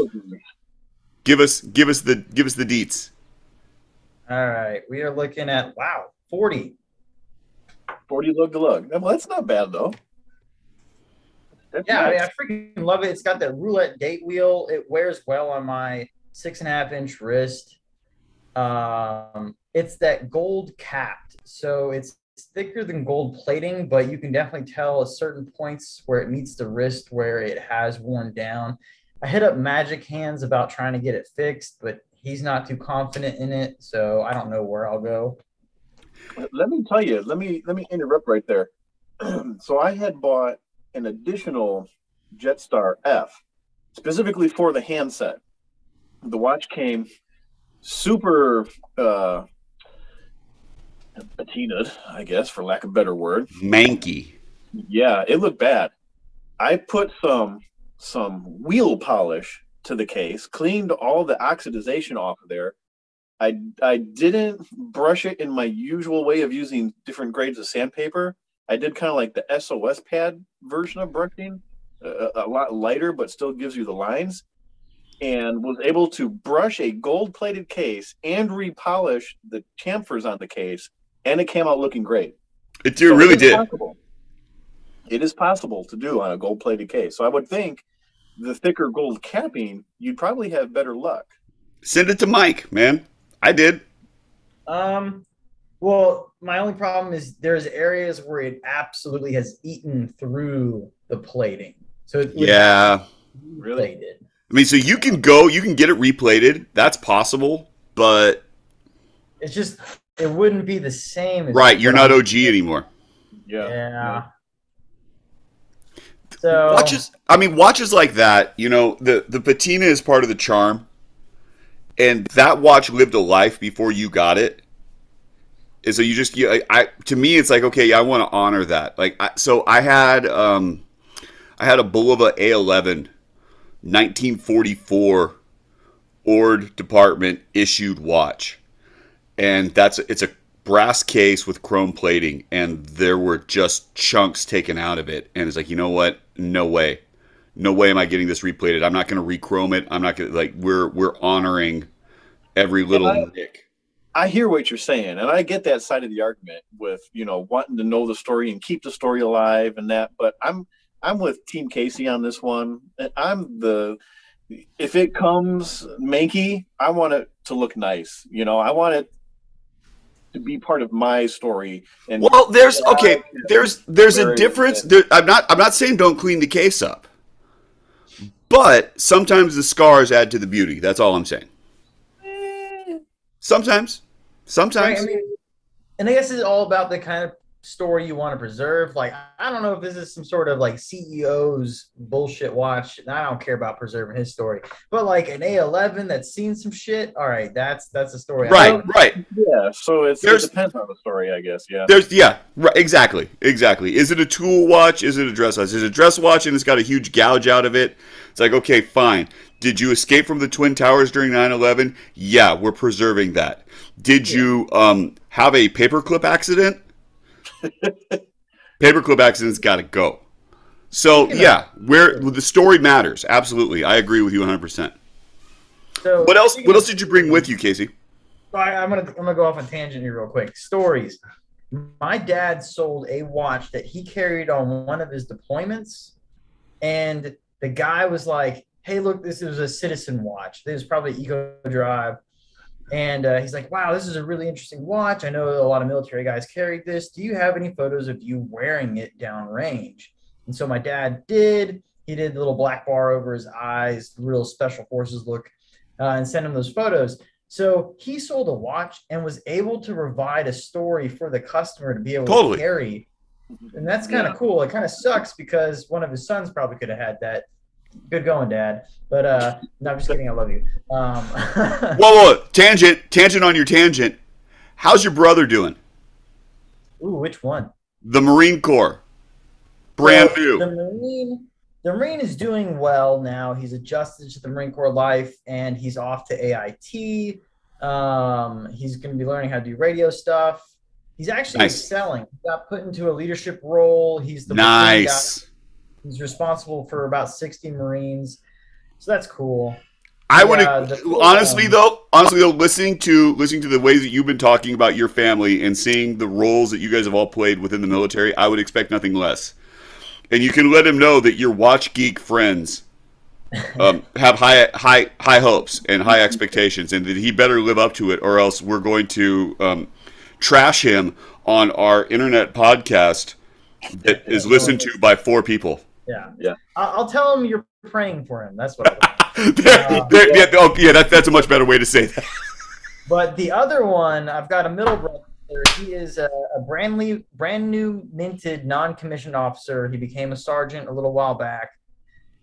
C: Give us the deets.
A: All right, we are looking at 40.
B: 40 lug to lug. Well, that's not bad though. That's
A: Yeah, I mean,
B: nice.
A: I freaking love it. It's got that roulette date wheel. It wears well on my 6.5-inch wrist. It's that gold capped, so it's thicker than gold plating, but you can definitely tell at certain points where it meets the wrist where it has worn down. I hit up Magic Hands about trying to get it fixed, but he's not too confident in it, so I don't know where I'll go.
B: Let me tell you. Let me interrupt right there. So I had bought an additional Jetstar F specifically for the handset. The watch came super patinaed, I guess, for lack of a better word.
C: Manky.
B: Yeah, it looked bad. I put some wheel polish to the case, cleaned all the oxidization off of there. I didn't brush it in my usual way of using different grades of sandpaper. I did kind of like the SOS pad version of brushing. a lot lighter, but still gives you the lines, and was able to brush a gold-plated case and repolish the chamfers on the case, and it came out looking great.
C: It really did.
B: Possible. It is possible to do on a gold-plated case. So I would think the thicker gold capping, you'd probably have better luck.
C: Send it to Mike, man. I did.
A: Well, my only problem is there's areas where it absolutely has eaten through the plating. So it
B: Really?
C: I mean, so you can get it replated. That's possible, but
A: it's just it wouldn't be the same.
C: Right, you're not OG anymore.
A: Yeah. So
C: watches like that, you know, the patina is part of the charm, and that watch lived a life before you got it. And so to me, it's like, okay, I want to honor that. Like, I had a Bulova A11, 1944 Ord Department issued watch, and it's a brass case with chrome plating, and there were just chunks taken out of it, and it's like, you know what? No way am I getting this replated. I'm not going to re-chrome it. I'm not going to, like, we're honoring every little nick.
B: I hear what you're saying, and I get that side of the argument with, you know, wanting to know the story and keep the story alive and that. But I'm with Team Casey on this one. If it comes manky, I want it to look nice. You know, I want it to be part of my story. And
C: well, there's a difference. I'm not saying don't clean the case up, but sometimes the scars add to the beauty. That's all I'm saying. Sometimes.
A: Right, I mean, and I guess it's all about the kind of story you want to preserve. Like, I don't know if this is some sort of like CEO's bullshit watch, and I don't care about preserving his story. But like an A11 that's seen some shit, all right, that's a story.
C: Right.
B: Yeah, so it depends on the story, I guess. Yeah.
C: Right, exactly. Is it a tool watch? Is it a dress watch? Is it a dress watch and it's got a huge gouge out of it? It's like, okay, fine. Did you escape from the Twin Towers during 9/11? Yeah, we're preserving that. Did you have a paperclip accident? Paperclip accident's got to go. So where the story matters. Absolutely, I agree with you 100%. So what else did you bring with you, Casey?
A: I'm gonna go off on tangent here real quick. Stories. My dad sold a watch that he carried on one of his deployments, and the guy was like, "Hey, look, this is a Citizen watch. This is probably Eco Drive." And he's like, "Wow, this is a really interesting watch. I know a lot of military guys carried this. Do you have any photos of you wearing it downrange?" And so my dad did. He did the little black bar over his eyes, real special forces look, and sent him those photos. So he sold a watch and was able to provide a story for the customer to be able to carry. And that's kind of cool. It kind of sucks because one of his sons probably could have had that. Good going, Dad. But no, I'm just kidding. I love you.
C: Whoa! Tangent on your tangent. How's your brother doing?
A: Ooh, which one?
C: The Marine Corps. Brand new.
A: The Marine is doing well now. He's adjusted to the Marine Corps life, and he's off to AIT. He's going to be learning how to do radio stuff. He's actually excelling. He got put into a leadership role. He's the
C: nice.
A: Guy. He's responsible for about 60 Marines, so that's cool.
C: I would honestly though, listening to the ways that you've been talking about your family and seeing the roles that you guys have all played within the military, I would expect nothing less. And you can let him know that your watch geek friends have high hopes and high expectations, and that he better live up to it, or else we're going to trash him on our internet podcast that is listened to by 4 people.
A: Yeah. I'll tell him you're praying for him. That's what
C: that's a much better way to say that.
A: But the other one, I've got a middle brother. He is a brand new minted non-commissioned officer. He became a sergeant a little while back.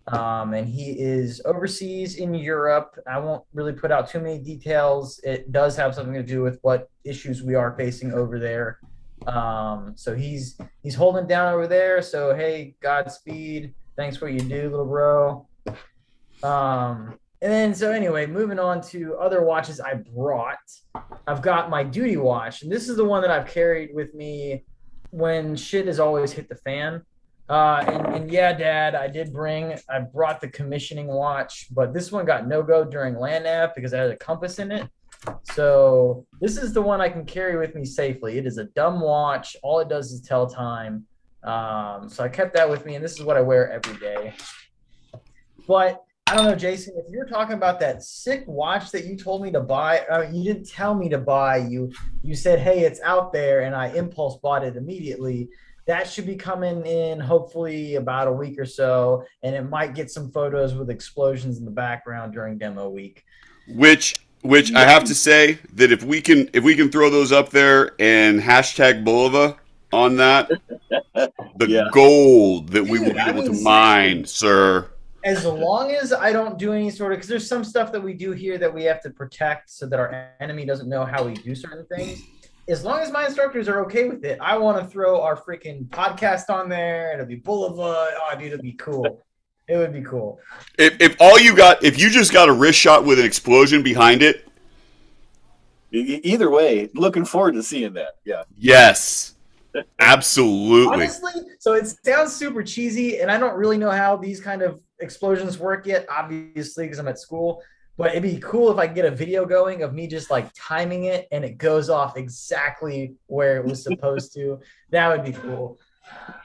A: And he is overseas in Europe. I won't really put out too many details. It does have something to do with what issues we are facing over there. So he's holding down over there. So hey, Godspeed. Thanks for what you do, little bro. And then so anyway, moving on to other watches I brought. I've got my duty watch, and this is the one that I've carried with me when shit has always hit the fan. And yeah, Dad, I brought the commissioning watch, but this one got no go during land nav because it had a compass in it. So this is the one I can carry with me safely. It is a dumb watch. All it does is tell time. So I kept that with me, and this is what I wear every day. But I don't know, Jason, if you're talking about that sick watch that you told me to buy, you didn't tell me to buy. You said, hey, it's out there, and I impulse bought it immediately. That should be coming in hopefully about a week or so, and it might get some photos with explosions in the background during demo week.
C: Which I have to say that if we can throw those up there and hashtag Bulova on that, the gold that we will be able to mine, sir.
A: As long as I don't do any sort of, because there's some stuff that we do here that we have to protect so that our enemy doesn't know how we do certain things. As long as my instructors are okay with it, I want to throw our freaking podcast on there. It'll be Boulevard. Oh, dude, it'll be cool. It would be cool.
C: If you just got a wrist shot with an explosion behind it.
B: Either way, looking forward to seeing that. Yeah.
C: Yes. Absolutely.
A: Honestly, so it sounds super cheesy, and I don't really know how these kind of explosions work yet, obviously, because I'm at school. But it'd be cool if I could get a video going of me just like timing it and it goes off exactly where it was supposed to. That would be cool.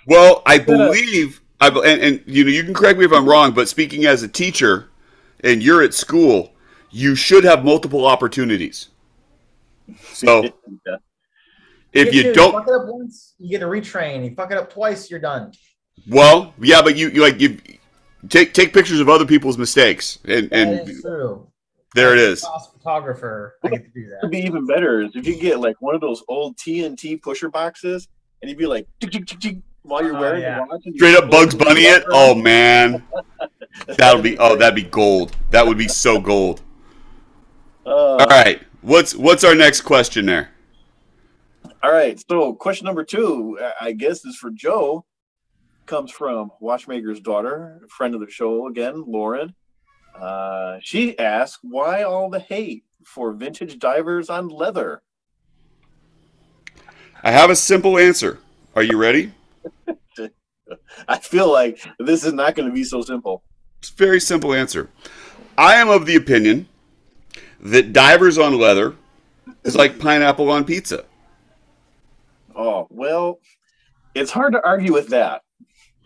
C: Well, I believe, and you can correct me if I'm wrong, but speaking as a teacher, and you're at school, you should have multiple opportunities. So if you don't
A: fuck it up once, you get to retrain. You fuck it up twice, you're done.
C: Well, yeah, but you take pictures of other people's mistakes, and
A: that is true.
C: There it is.
A: Photographer, I get to do that.
B: What would be even better is if you get like one of those old TNT pusher boxes, and you'd be like while you're wearing the watch.
C: Straight up Bugs Bunny it. Oh man, that'd be gold. That would be so gold. All right, what's our next question there?
B: All right, so question number 2, I guess, is for Joe. Comes from Watchmaker's daughter, friend of the show again, Lauren. She asked, why all the hate for vintage divers on leather?
C: I have a simple answer. Are you ready?
B: I feel like this is not going to be so simple.
C: It's a very simple answer. I am of the opinion that divers on leather is like pineapple on pizza.
B: Oh, well, it's hard to argue with that.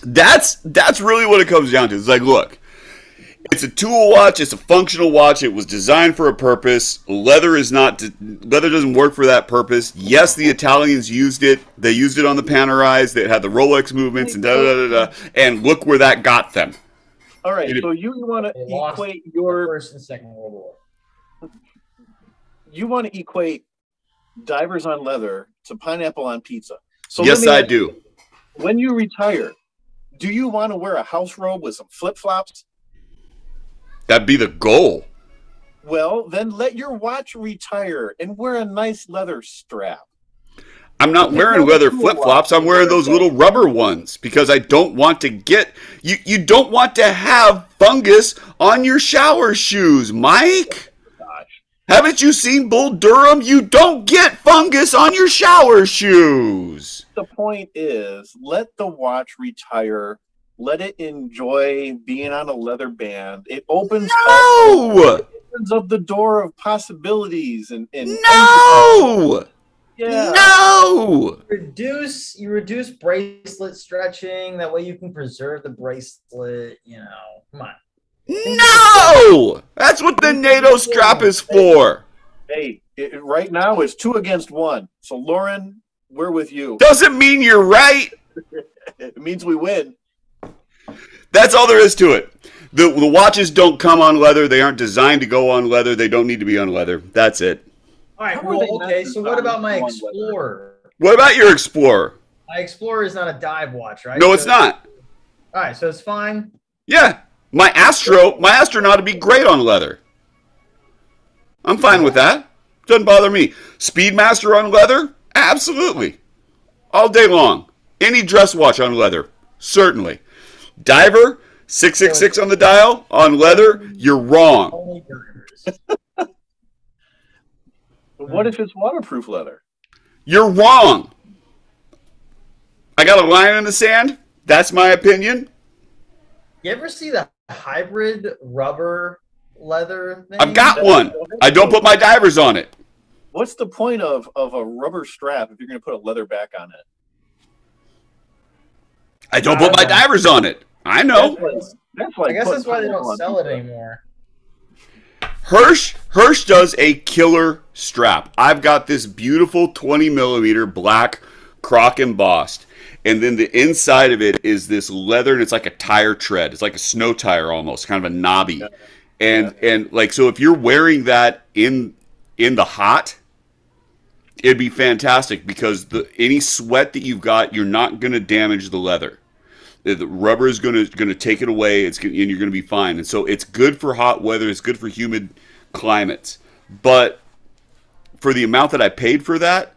C: That's really what it comes down to. It's like, look, it's a tool watch. It's a functional watch. It was designed for a purpose. Leather doesn't work for that purpose. Yes, the Italians used it. They used it on the Panerais. They had the Rolex movements and and look where that got them.
B: All right, so you want to equate your
A: First and Second World War.
B: You want to equate divers on leather to pineapple on pizza. So
C: yes, I do.
B: When you retire, do you want to wear a house robe with some flip-flops?
C: That'd be the goal.
B: Well, then let your watch retire and wear a nice leather strap.
C: I'm not wearing leather flip-flops. I'm wearing those little rubber ones because I don't want to get... You don't want to have fungus on your shower shoes, Mike.
B: Gosh.
C: Haven't you seen Bull Durham? You don't get fungus on your shower shoes.
B: The point is, let the watch retire. Let it enjoy being on a leather band. It opens up the door of possibilities and
C: no.
B: Yeah.
C: No.
A: You reduce bracelet stretching. That way you can preserve the bracelet. Come on.
C: No. That's what the NATO strap is for.
B: Hey, right now it's 2 against 1. So Lauren, we're with you.
C: Doesn't mean you're right.
B: It means we win.
C: That's all there is to it. The watches don't come on leather. They aren't designed to go on leather. They don't need to be on leather. That's it.
A: All right. Well, okay. So what about my Explorer?
C: What about your Explorer?
A: My Explorer is not a dive watch, right?
C: No, it's not.
A: All right. So it's fine.
C: Yeah. My astronaut would be great on leather. I'm fine with that. Doesn't bother me. Speedmaster on leather? Absolutely. All day long. Any dress watch on leather? Certainly. Diver, 666 on the dial, on leather, you're wrong.
B: What if it's waterproof leather?
C: You're wrong. I got a line in the sand. That's my opinion.
A: You ever see the hybrid rubber leather thing?
C: I've got one. I don't put my divers on it.
B: What's the point of a rubber strap if you're going to put a leather back on it?
C: I don't put my divers on it. I know.
B: That's like
A: I guess that's why they don't
B: on
A: sell it
B: people.
A: anymore.
C: Hirsch does a killer strap. I've got this beautiful 20 millimeter black croc embossed, and then the inside of it is this leather, and it's like a tire tread. It's like a snow tire almost, kind of a knobby.
B: Yeah.
C: And like, so if you're wearing that in the hot, it'd be fantastic because any sweat that you've got, you're not going to damage the leather. The rubber is going to take it away. And you're going to be fine. And so it's good for hot weather. It's good for humid climates. But for the amount that I paid for that,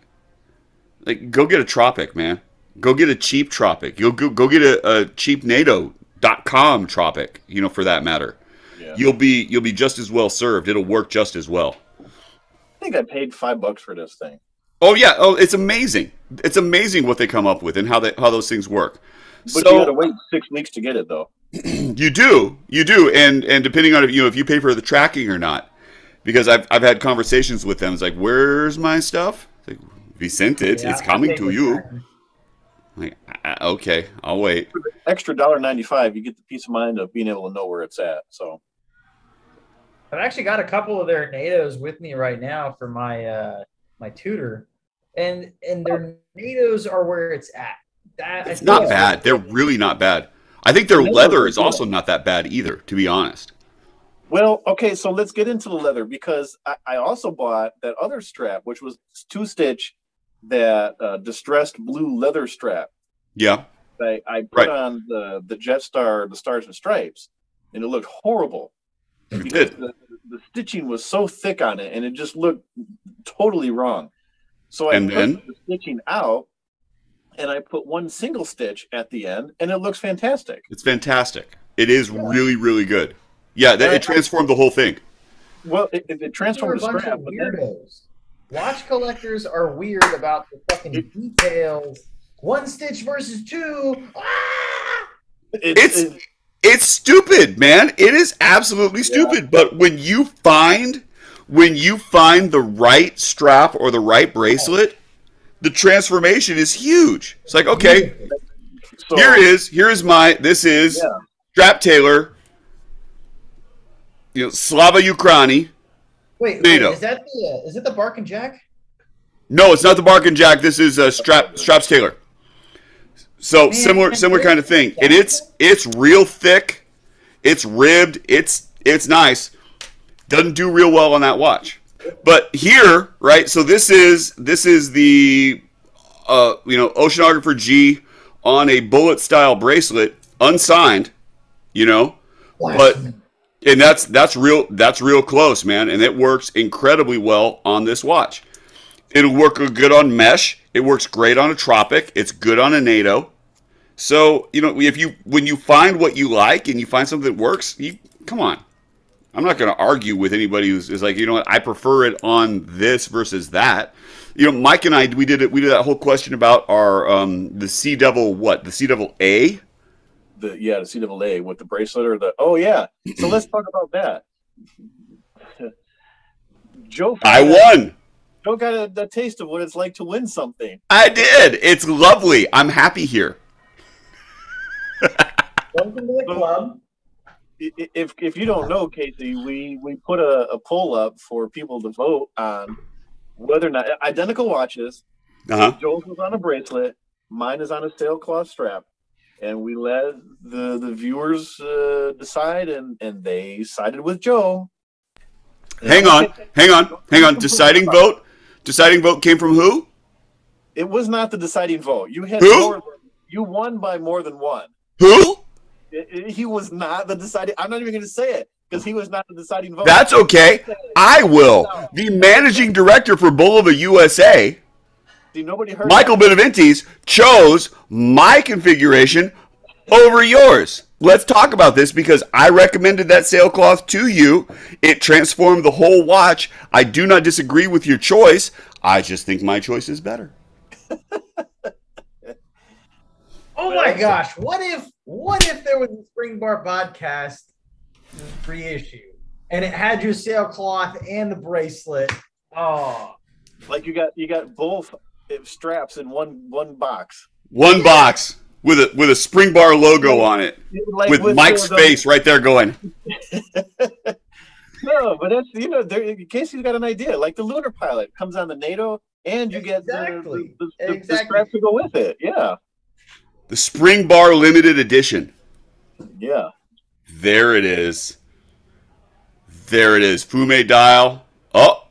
C: like, go get a Tropic, man. Go get a cheap Tropic. You'll go get a cheap NATO.com Tropic. For that matter, yeah. You'll be just as well served. It'll work just as well.
B: I think I paid $5 for this thing.
C: Oh yeah. Oh, it's amazing. It's amazing what they come up with and how those things work.
B: But you got to wait 6 weeks to get it, though.
C: You do, and depending on if you pay for the tracking or not, because I've had conversations with them. It's like, where's my stuff? It's like, we sent it. Yeah, it's coming to you. Like, okay, I'll wait.
B: For the extra $1.95, you get the peace of mind of being able to know where it's at. So,
A: I've actually got a couple of their NATOs with me right now for my my tutor, and their NATOs are where it's at.
C: It's not bad. They're really not bad. I think their leather is also not that bad either, to be honest.
B: Well, okay, so let's get into the leather because I also bought that other strap, which was 2-stitch, that distressed blue leather strap.
C: Yeah.
B: I put on the Jetstar, the Stars and Stripes, and it looked horrible.
C: It did.
B: The stitching was so thick on it, and it just looked totally wrong. So I put the stitching out, and I put one single stitch at the end, and it looks fantastic.
C: It's fantastic. It is really, really good. Yeah, it transformed the whole thing.
B: Well, it transformed the strap.
A: Weirdos. Watch collectors are weird about the fucking details. 1 stitch versus 2. Ah!
C: It's stupid, man. It is absolutely stupid. But when you find the right strap or the right bracelet, the transformation is huge. It's like, okay,
B: so,
C: this is Strap Taylor, Slava Ukraini.
A: Wait, is it the Bark and Jack?
C: No, it's not the Bark and Jack. This is Straps Taylor. So similar kind of thing. And it's real thick, it's ribbed, it's nice. Doesn't do real well on that watch. But here, right? So this is the Oceanographer G on a bullet style bracelet, unsigned, but and that's real close, man, and it works incredibly well on this watch. It'll work good on mesh. It works great on a Tropic. It's good on a NATO. So when you find what you like and you find something that works, come on. I'm not going to argue with anybody who's like, I prefer it on this versus that. Mike and I, we did that whole question about our the Sea Devil, the Sea Devil A?
B: The Sea Devil A with the bracelet or So let's talk about that. Joe,
C: I won.
B: Joe got a taste of what it's like to win something.
C: I did. It's lovely. I'm happy here.
A: Welcome to the club.
B: If you don't know, Casey, we put a poll up for people to vote on whether or not identical watches. Joel's was on a bracelet, mine is on a sailcloth strap, and we let the viewers decide, and they sided with Joe.
C: Hang on. Deciding vote came from who?
B: It was not the deciding vote. You had
C: who?
B: You won by more than one.
C: Who?
B: He was not the deciding. I'm not even going to say it because he was not the deciding vote.
C: That's okay. I will. The managing director for Bulova USA,
B: nobody heard
C: Michael Beneventes, chose my configuration over yours. Let's talk about this because I recommended that sailcloth to you. It transformed the whole watch. I do not disagree with your choice. I just think my choice is better.
A: Oh my gosh! What if there was a Spring Bar podcast reissue and it had your sailcloth and the bracelet? Oh,
B: Like you got both straps in one box.
C: One box with a Spring Bar logo on it,
B: Like
C: with Mike's face right there going.
B: No, but that's Casey's got an idea. Like the Lunar Pilot comes on the NATO, and you get the strap to go with it. Yeah.
C: The Spring Bar limited edition.
B: Yeah.
C: There it is. There it is. Fume dial. Oh,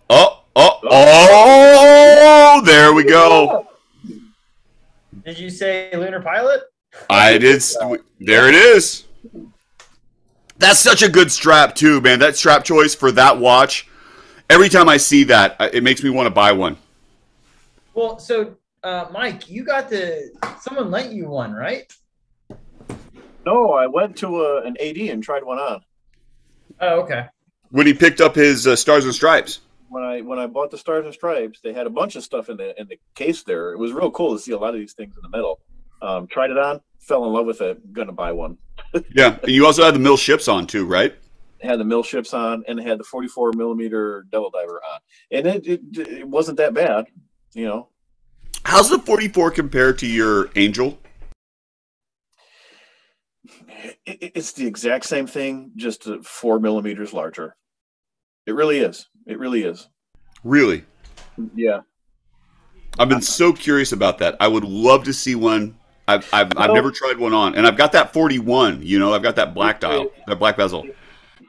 C: there we go.
A: Did you say Lunar Pilot?
C: I did. There it is. That's such a good strap too, man. That strap choice for that watch. Every time I see that, it makes me want to buy one.
A: Well, so Mike, someone lent you one, right?
B: No, I went to an AD and tried one on.
A: Oh, okay.
C: When he picked up his Stars and Stripes.
B: When I bought the Stars and Stripes, they had a bunch of stuff in the case there. It was real cool to see a lot of these things in the metal. Tried it on, fell in love with it. Gonna buy one.
C: Yeah, and you also had the mill ships on too, right?
B: It had the mill ships on, and it had the 44 millimeter Devil Diver on, and it wasn't that bad, you know.
C: How's the 44 compare to your Angel?
B: It's the exact same thing, just 4 millimeters larger. It really is. It really is.
C: Really?
B: Yeah.
C: I've been so curious about that. I would love to see one. I've never tried one on, and I've got that 41. You know, I've got that black dial, that black bezel.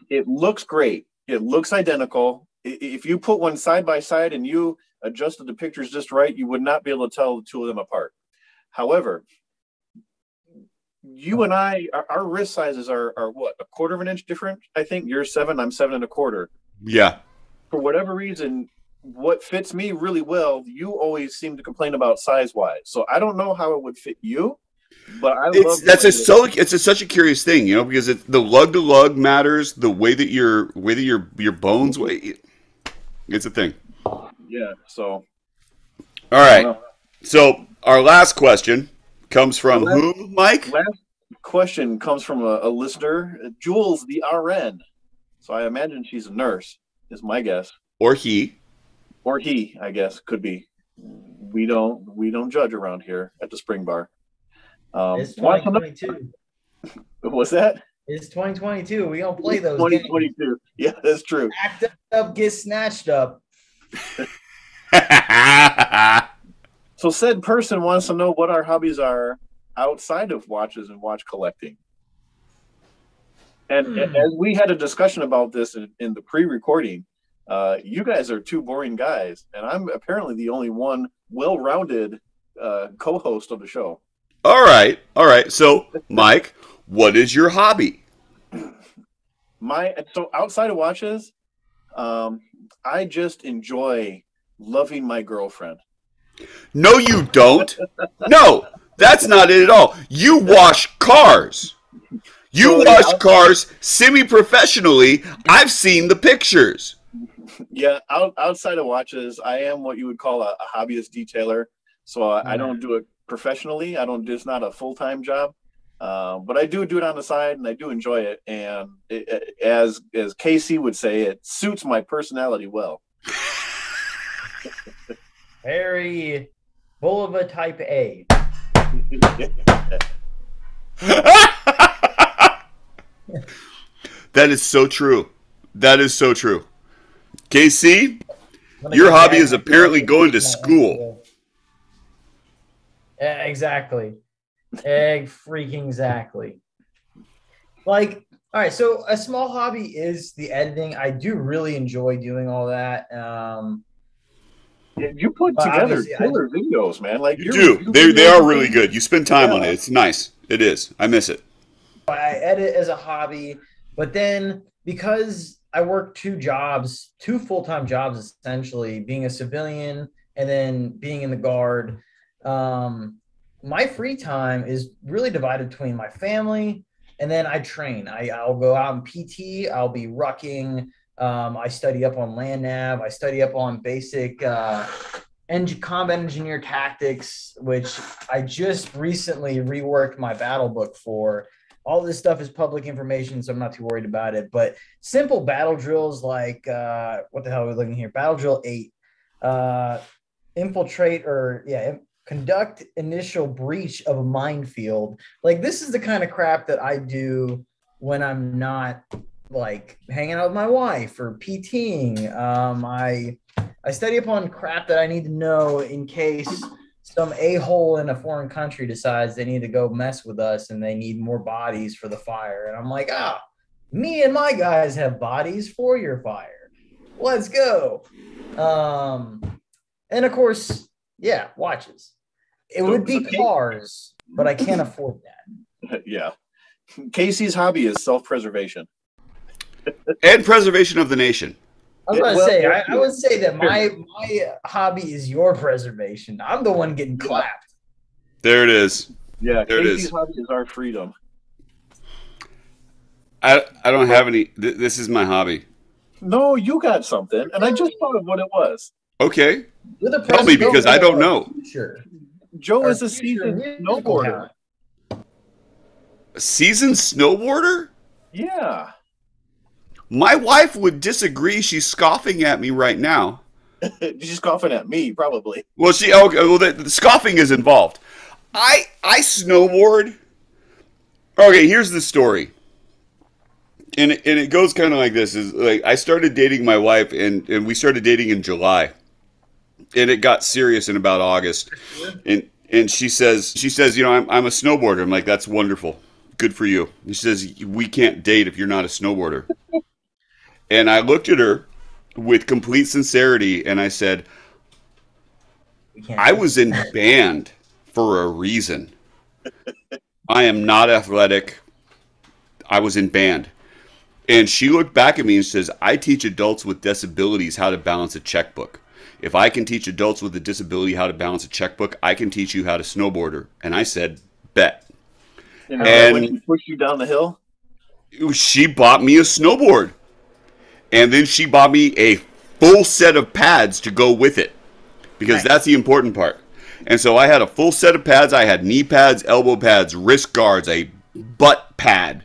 B: It looks great. It looks identical. If you put one side by side and you adjusted the pictures just right, you would not be able to tell the two of them apart. However, you and I, our wrist sizes are what, a quarter of an inch different? I think you're 7, I'm 7 1/4.
C: Yeah.
B: For whatever reason, what fits me really well, you always seem to complain about size-wise. So I don't know how it would fit you, but
C: it's such a curious thing, you know, because the lug to lug matters, the way that your bones weigh. It's a thing.
B: Yeah. So.
C: All right. So our last question comes from whom, Mike?
B: Last question comes from a listener, Jules the RN. So I imagine she's a nurse, is my guess.
C: Or he.
B: Or he, I guess, could be. We don't judge around here at the Spring Bar.
A: It's 2022.
B: What's that?
A: It's 2022. We don't play those
B: 2022.
A: games.
B: Yeah, that's true.
A: Act up, get snatched up. So said person wants to know what our hobbies are outside of watches and watch collecting. And as we had a discussion about this in the pre-recording, you guys are two boring guys, and I'm apparently the only one well-rounded co-host of the show.
C: All right. So, Mike, what is your hobby?
B: So outside of watches, I just enjoy loving my girlfriend.
C: No, you don't. No, that's not it at all. You wash cars. You wash cars semi-professionally. I've seen the pictures.
B: Yeah, outside of watches, I am what you would call a hobbyist detailer. So I don't do it professionally. It's not a full-time job. But I do it on the side, and I do enjoy it. And as Casey would say, it suits my personality well.
A: Very Bulova type A.
C: That is so true. That is so true. KC, your hobby is apparently going to school.
A: Exactly. Exactly. Like, all right, so a small hobby is the editing. I do really enjoy doing all that.
B: You put together killer videos, man. Like
C: you do. They are really good. You spend time on it. It's nice. It is. I miss it.
A: I edit as a hobby, but then because I work two full-time jobs, essentially, being a civilian and then being in the Guard, my free time is really divided between my family and then I train. I'll go out in PT. I'll be rucking. I study up on land nav. I study up on basic combat engineer tactics, which I just recently reworked my battle book for. All this stuff is public information, so I'm not too worried about it. But simple battle drills like what the hell are we looking here? Battle drill 8. Conduct initial breach of a minefield. Like, this is the kind of crap that I do when I'm not like hanging out with my wife or PTing. I study upon crap that I need to know in case some a-hole in a foreign country decides they need to go mess with us and they need more bodies for the fire. And I'm like, me and my guys have bodies for your fire. Let's go. And of course, yeah, watches. It would be cars, but I can't afford that.
B: Yeah. Casey's hobby is self-preservation.
C: And preservation of the nation.
A: I was going to say, I would say that my hobby is your preservation. I'm the one getting clapped.
C: There it is.
B: Yeah,
C: there
B: Casey's
C: it is.
B: hobby is our freedom.
C: I don't have any. This is my hobby.
B: No, you got something, and I just thought of what it was.
C: Okay. Tell me, because I don't know.
A: Sure.
B: Joe is a seasoned snowboarder.
C: A seasoned snowboarder?
B: Yeah.
C: My wife would disagree. She's scoffing at me right now.
B: She's scoffing at me, probably.
C: Well, the scoffing is involved. I snowboard. Okay, here's the story. And it goes kind of like this: is like I started dating my wife, and we started dating in July, and it got serious in about August. And she says, I'm a snowboarder. I'm like, that's wonderful, good for you. And she says, we can't date if you're not a snowboarder. And I looked at her with complete sincerity, and I said, I was in band for a reason. I am not athletic. I was in band. And she looked back at me and says, I teach adults with disabilities how to balance a checkbook. If I can teach adults with a disability how to balance a checkbook, I can teach you how to snowboarder. And I said, bet.
B: And when she pushed you down the hill?
C: She bought me a snowboard. And then she bought me a full set of pads to go with it. Because that's the important part. And so I had a full set of pads. I had knee pads, elbow pads, wrist guards, a butt pad,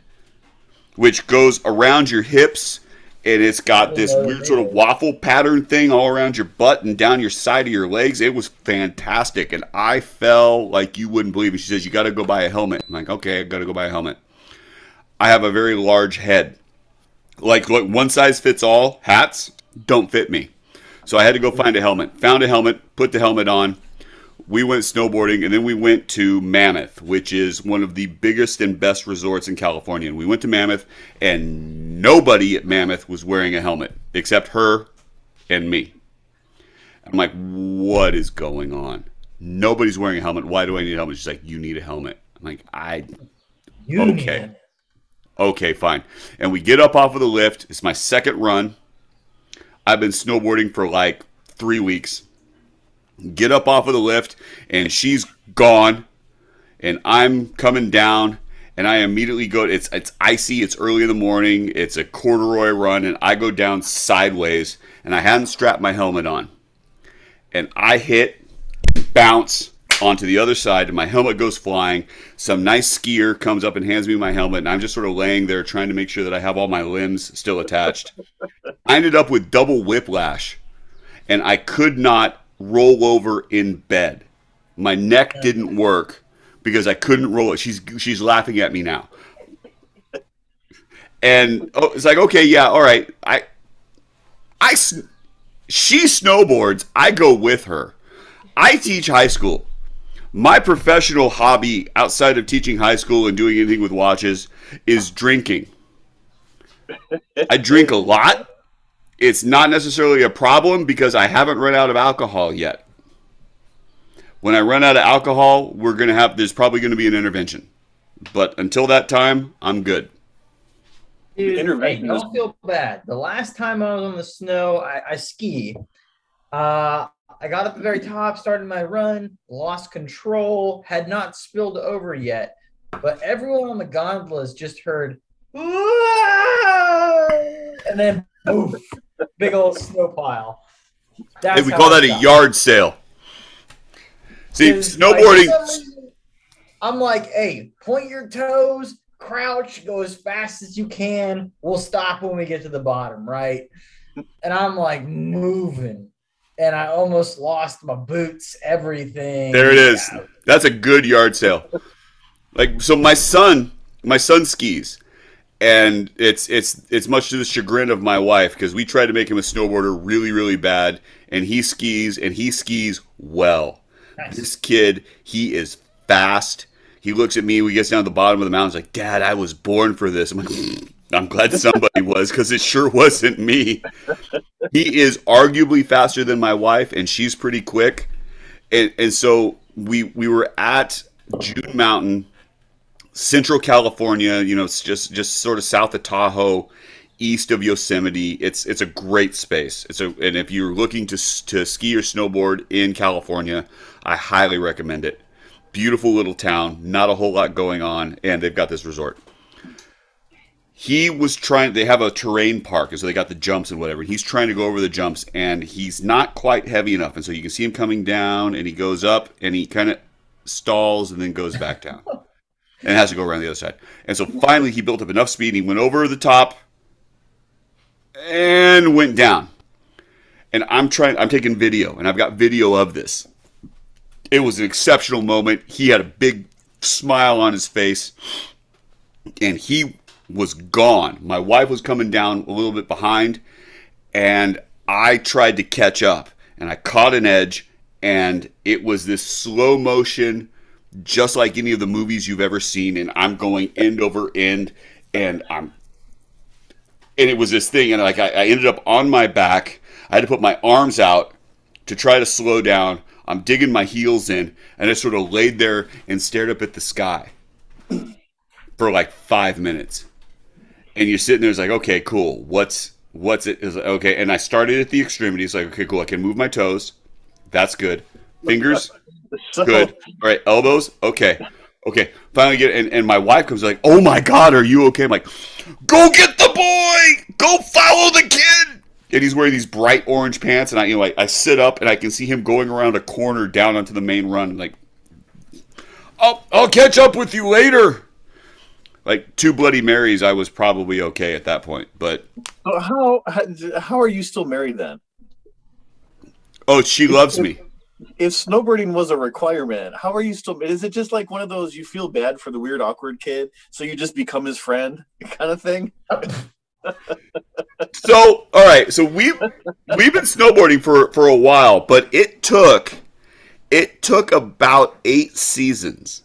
C: which goes around your hips, and it's got this weird sort of waffle pattern thing all around your butt and down your side of your legs. It was fantastic, and I fell like you wouldn't believe it. She says, you got to go buy a helmet. I'm like, okay, I got to go buy a helmet. I have a very large head. Like, look, one size fits all hats don't fit me. So I had to go find a helmet. Found a helmet, put the helmet on. We went snowboarding, and then we went to Mammoth, which is one of the biggest and best resorts in California. And we went to Mammoth, and nobody at Mammoth was wearing a helmet except her and me. I'm like, what is going on? Nobody's wearing a helmet. Why do I need a helmet? She's like, you need a helmet. I'm like, okay. Okay, fine. And we get up off of the lift. It's my second run. I've been snowboarding for like 3 weeks. Get up off of the lift, and she's gone, and I'm coming down, and I immediately go. It's icy. It's early in the morning. It's a corduroy run, and I go down sideways, and I hadn't strapped my helmet on, and I bounce onto the other side, and my helmet goes flying. Some nice skier comes up and hands me my helmet, and I'm just sort of laying there trying to make sure that I have all my limbs still attached. I ended up with double whiplash, and I could not roll over in bed. My neck didn't work because I couldn't roll it. She's laughing at me now. And it's like, okay, yeah, all right. She snowboards. I go with her. I teach high school. My professional hobby outside of teaching high school and doing anything with watches is drinking. I drink a lot. It's not necessarily a problem because I haven't run out of alcohol yet. When I run out of alcohol, there's probably going to be an intervention. But until that time, I'm good.
A: Dude, hey, don't feel bad. The last time I was on the snow, I ski. I got up the very top, started my run, lost control, had not spilled over yet. But everyone on the gondolas just heard, and then poof. Big old snow pile.
C: Hey, we call that a yard sale. See,
A: 'Cause,
C: snowboarding.
A: for some reason, I'm like, hey, point your toes, crouch, go as fast as you can. We'll stop when we get to the bottom, right? And I'm like moving, and I almost lost my boots, everything.
C: There it is. That's a good yard sale. Like, so my son skis, and it's much to the chagrin of my wife, because we tried to make him a snowboarder really, really bad, and he skis well.
A: Nice.
C: This kid, he is fast. He looks at me. We get down to the bottom of the mountain. He's like, Dad, I was born for this. I'm like, I'm glad somebody was, because it sure wasn't me. He is arguably faster than my wife, and she's pretty quick. And so we were at June Mountain, Central California. You know, it's just sort of south of Tahoe, east of Yosemite. It's a great space. And if you're looking to ski or snowboard in California, I highly recommend it. Beautiful little town, not a whole lot going on, and they've got this resort. They have a terrain park, and so they got the jumps and whatever. He's trying to go over the jumps, and he's not quite heavy enough, and so you can see him coming down, and he goes up, and he kind of stalls, and then goes back down, and has to go around the other side. And so finally, he built up enough speed, and he went over the top, and went down. And I'm taking video, and I've got video of this. It was an exceptional moment. He had a big smile on his face, and he was gone. My wife was coming down a little bit behind, and I tried to catch up, and I caught an edge, and it was this slow motion, just like any of the movies you've ever seen, and I'm going end over end, and it was this thing, and like I ended up on my back. I had to put my arms out to try to slow down. I'm digging my heels in, and I sort of laid there and stared up at the sky for like 5 minutes. And you're sitting there, it's like, okay, cool. What's it? Is okay. And I started at the extremities, like, okay, cool. I can move my toes. That's good. Fingers, good. All right, elbows, okay. Finally and my wife comes like, oh my God, are you okay? I'm like, go get the boy, go follow the kid. And he's wearing these bright orange pants, and I sit up, and I can see him going around a corner down onto the main run. Like, I'll catch up with you later. Like 2 Bloody Marys, I was probably okay at that point. But
B: so how are you still married then?
C: Oh, she loves me.
B: If snowboarding was a requirement, how are you still? Is it just like one of those you feel bad for the weird, awkward kid, so you just become his friend kind of thing?
C: So, all right. So we've been snowboarding for a while, but it took about 8 seasons.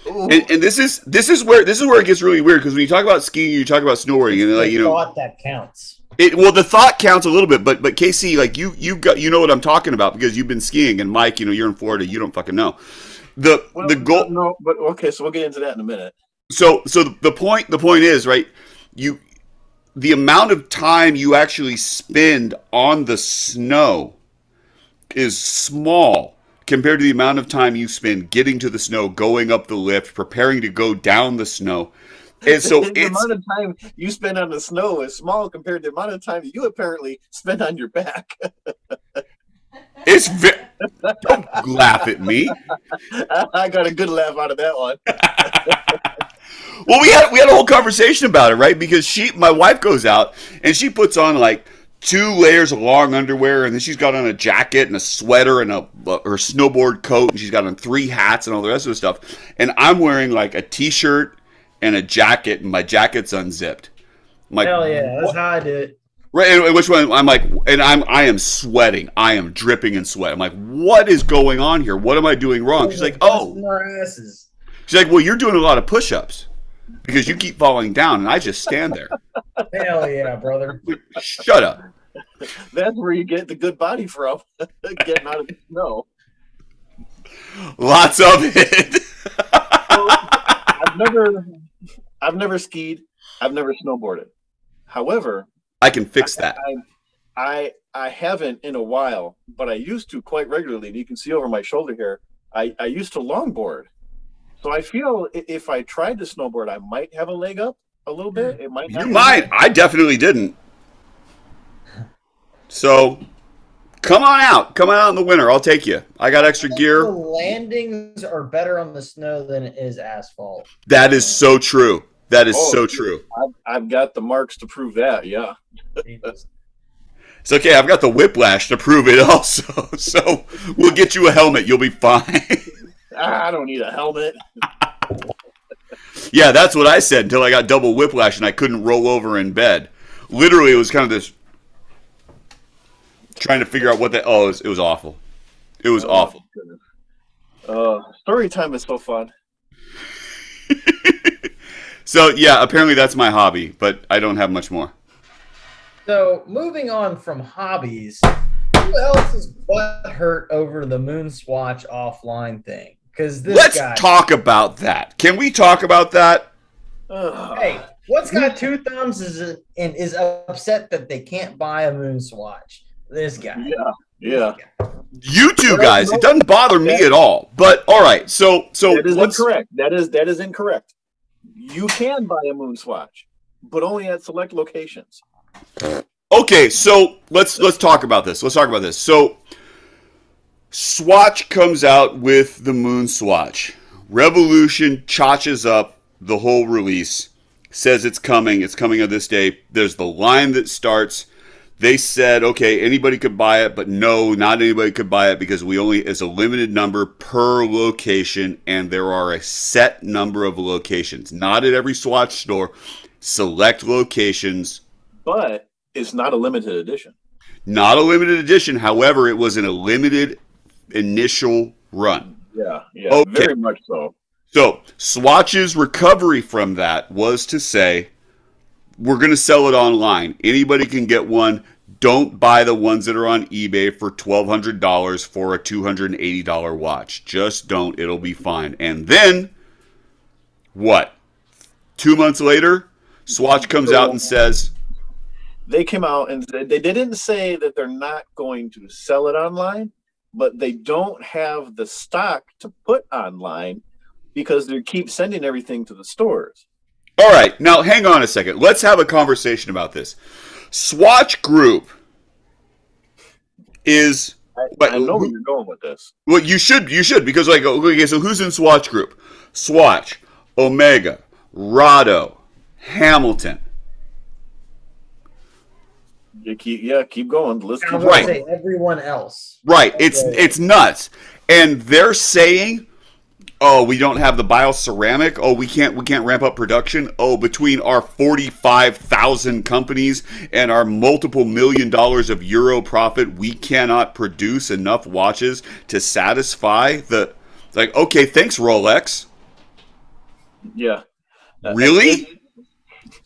C: And this is where it gets really weird, because when you talk about skiing, you talk about snowboarding, and like, you know,
A: thought that counts.
C: The thought counts a little bit, but KC, like you know what I'm talking about, because you've been skiing, and Mike, you know, you're in Florida, you don't fucking know the goal.
B: No, but okay, so we'll get into that in a minute.
C: So the point is, right, the amount of time you actually spend on the snow is small compared to the amount of time you spend getting to the snow, going up the lift, preparing to go down the snow. And so
B: the amount of time you spend on the snow is small compared to the amount of time you apparently spend on your back.
C: Don't laugh at me.
B: I got a good laugh out of that one.
C: Well, we had a whole conversation about it, right? Because my wife goes out and she puts on like 2 layers of long underwear, and then she's got on a jacket and a sweater and her snowboard coat, and she's got on 3 hats and all the rest of the stuff. And I'm wearing like a t-shirt and a jacket, and my jacket's unzipped. I'm like,
A: hell yeah, that's how I do it.
C: Right, and which one? I'm like, and I am sweating. I am dripping in sweat. I'm like, what is going on here? What am I doing wrong? She's like, oh. She's like, well, you're doing a lot of push-ups because you keep falling down, and I just stand there.
A: Hell yeah, brother.
C: Shut up.
B: That's where you get the good body from, getting out of the snow.
C: Lots of it.
B: I've never skied. I've never snowboarded. However,
C: I can fix that.
B: I haven't in a while, but I used to quite regularly. And you can see over my shoulder here, I used to longboard. So I feel if I tried to snowboard, I might have a leg up a little bit. It might.
C: You might. I definitely didn't. So Come on out. Come on out in the winter. I'll take you. I got extra
A: The
C: gear.
A: landings are better on the snow than it is asphalt.
C: That is so true. That is
B: Oh,
C: so true.
B: I've got the marks to prove that. Yeah.
A: Jesus.
C: It's okay. I've got the whiplash to prove it also. So we'll get you a helmet. You'll be fine.
B: I don't need a helmet.
C: Yeah, that's what I said until I got double whiplash and I couldn't roll over in bed. Literally, it was kind of this trying to figure out what the. Oh, it was awful. It was awful.
B: Story time is so fun.
C: So yeah, apparently that's my hobby, but I don't have much more.
A: So moving on from hobbies, who else is butthurt over the Moonswatch offline thing? Because this
C: Let's
A: guy.
C: talk about that. Can we talk about that?
A: Hey, what's got two thumbs is upset that they can't buy a Moonswatch? This guy.
B: Yeah.
C: You two guys, it doesn't bother me at all. But all right, so
B: That is incorrect. That is incorrect. You can buy a Moonswatch, but only at select locations.
C: Okay, so let's talk about this. Let's talk about this. So Swatch comes out with the Moonswatch. Revolution chotches up the whole release, says it's coming on this day. There's the line that starts. They said, okay, anybody could buy it, but no, not anybody could buy it because it's a limited number per location, and there are a set number of locations. Not at every Swatch store, select locations.
B: But it's not a limited edition.
C: Not a limited edition, however, it was in a limited initial run.
B: Yeah,
C: Okay.
B: very much so.
C: So Swatch's recovery from that was to say, we're going to sell it online. Anybody can get one. Don't buy the ones that are on eBay for $1,200 for a $280 watch. Just don't. It'll be fine. And then, what? 2 months later, Swatch comes out and says...
B: They came out and they didn't say that they're not going to sell it online, but they don't have the stock to put online because they keep sending everything to the stores.
C: All right, now hang on a second. Let's have a conversation about this. Swatch Group is...
B: I know where you're going with this.
C: Well, you should, because like, okay, so who's in Swatch Group? Swatch, Omega, Rado, Hamilton.
B: Keep going. Let's keep
A: Right.
B: going.
A: Say everyone else.
C: Right, it's nuts. And they're saying, oh, we don't have the bioceramic. Oh, we can't ramp up production. Oh, between our 45,000 companies and our multiple $1 million of euro profit, we cannot produce enough watches to satisfy the... Like, okay, thanks, Rolex.
B: Yeah.
C: Really?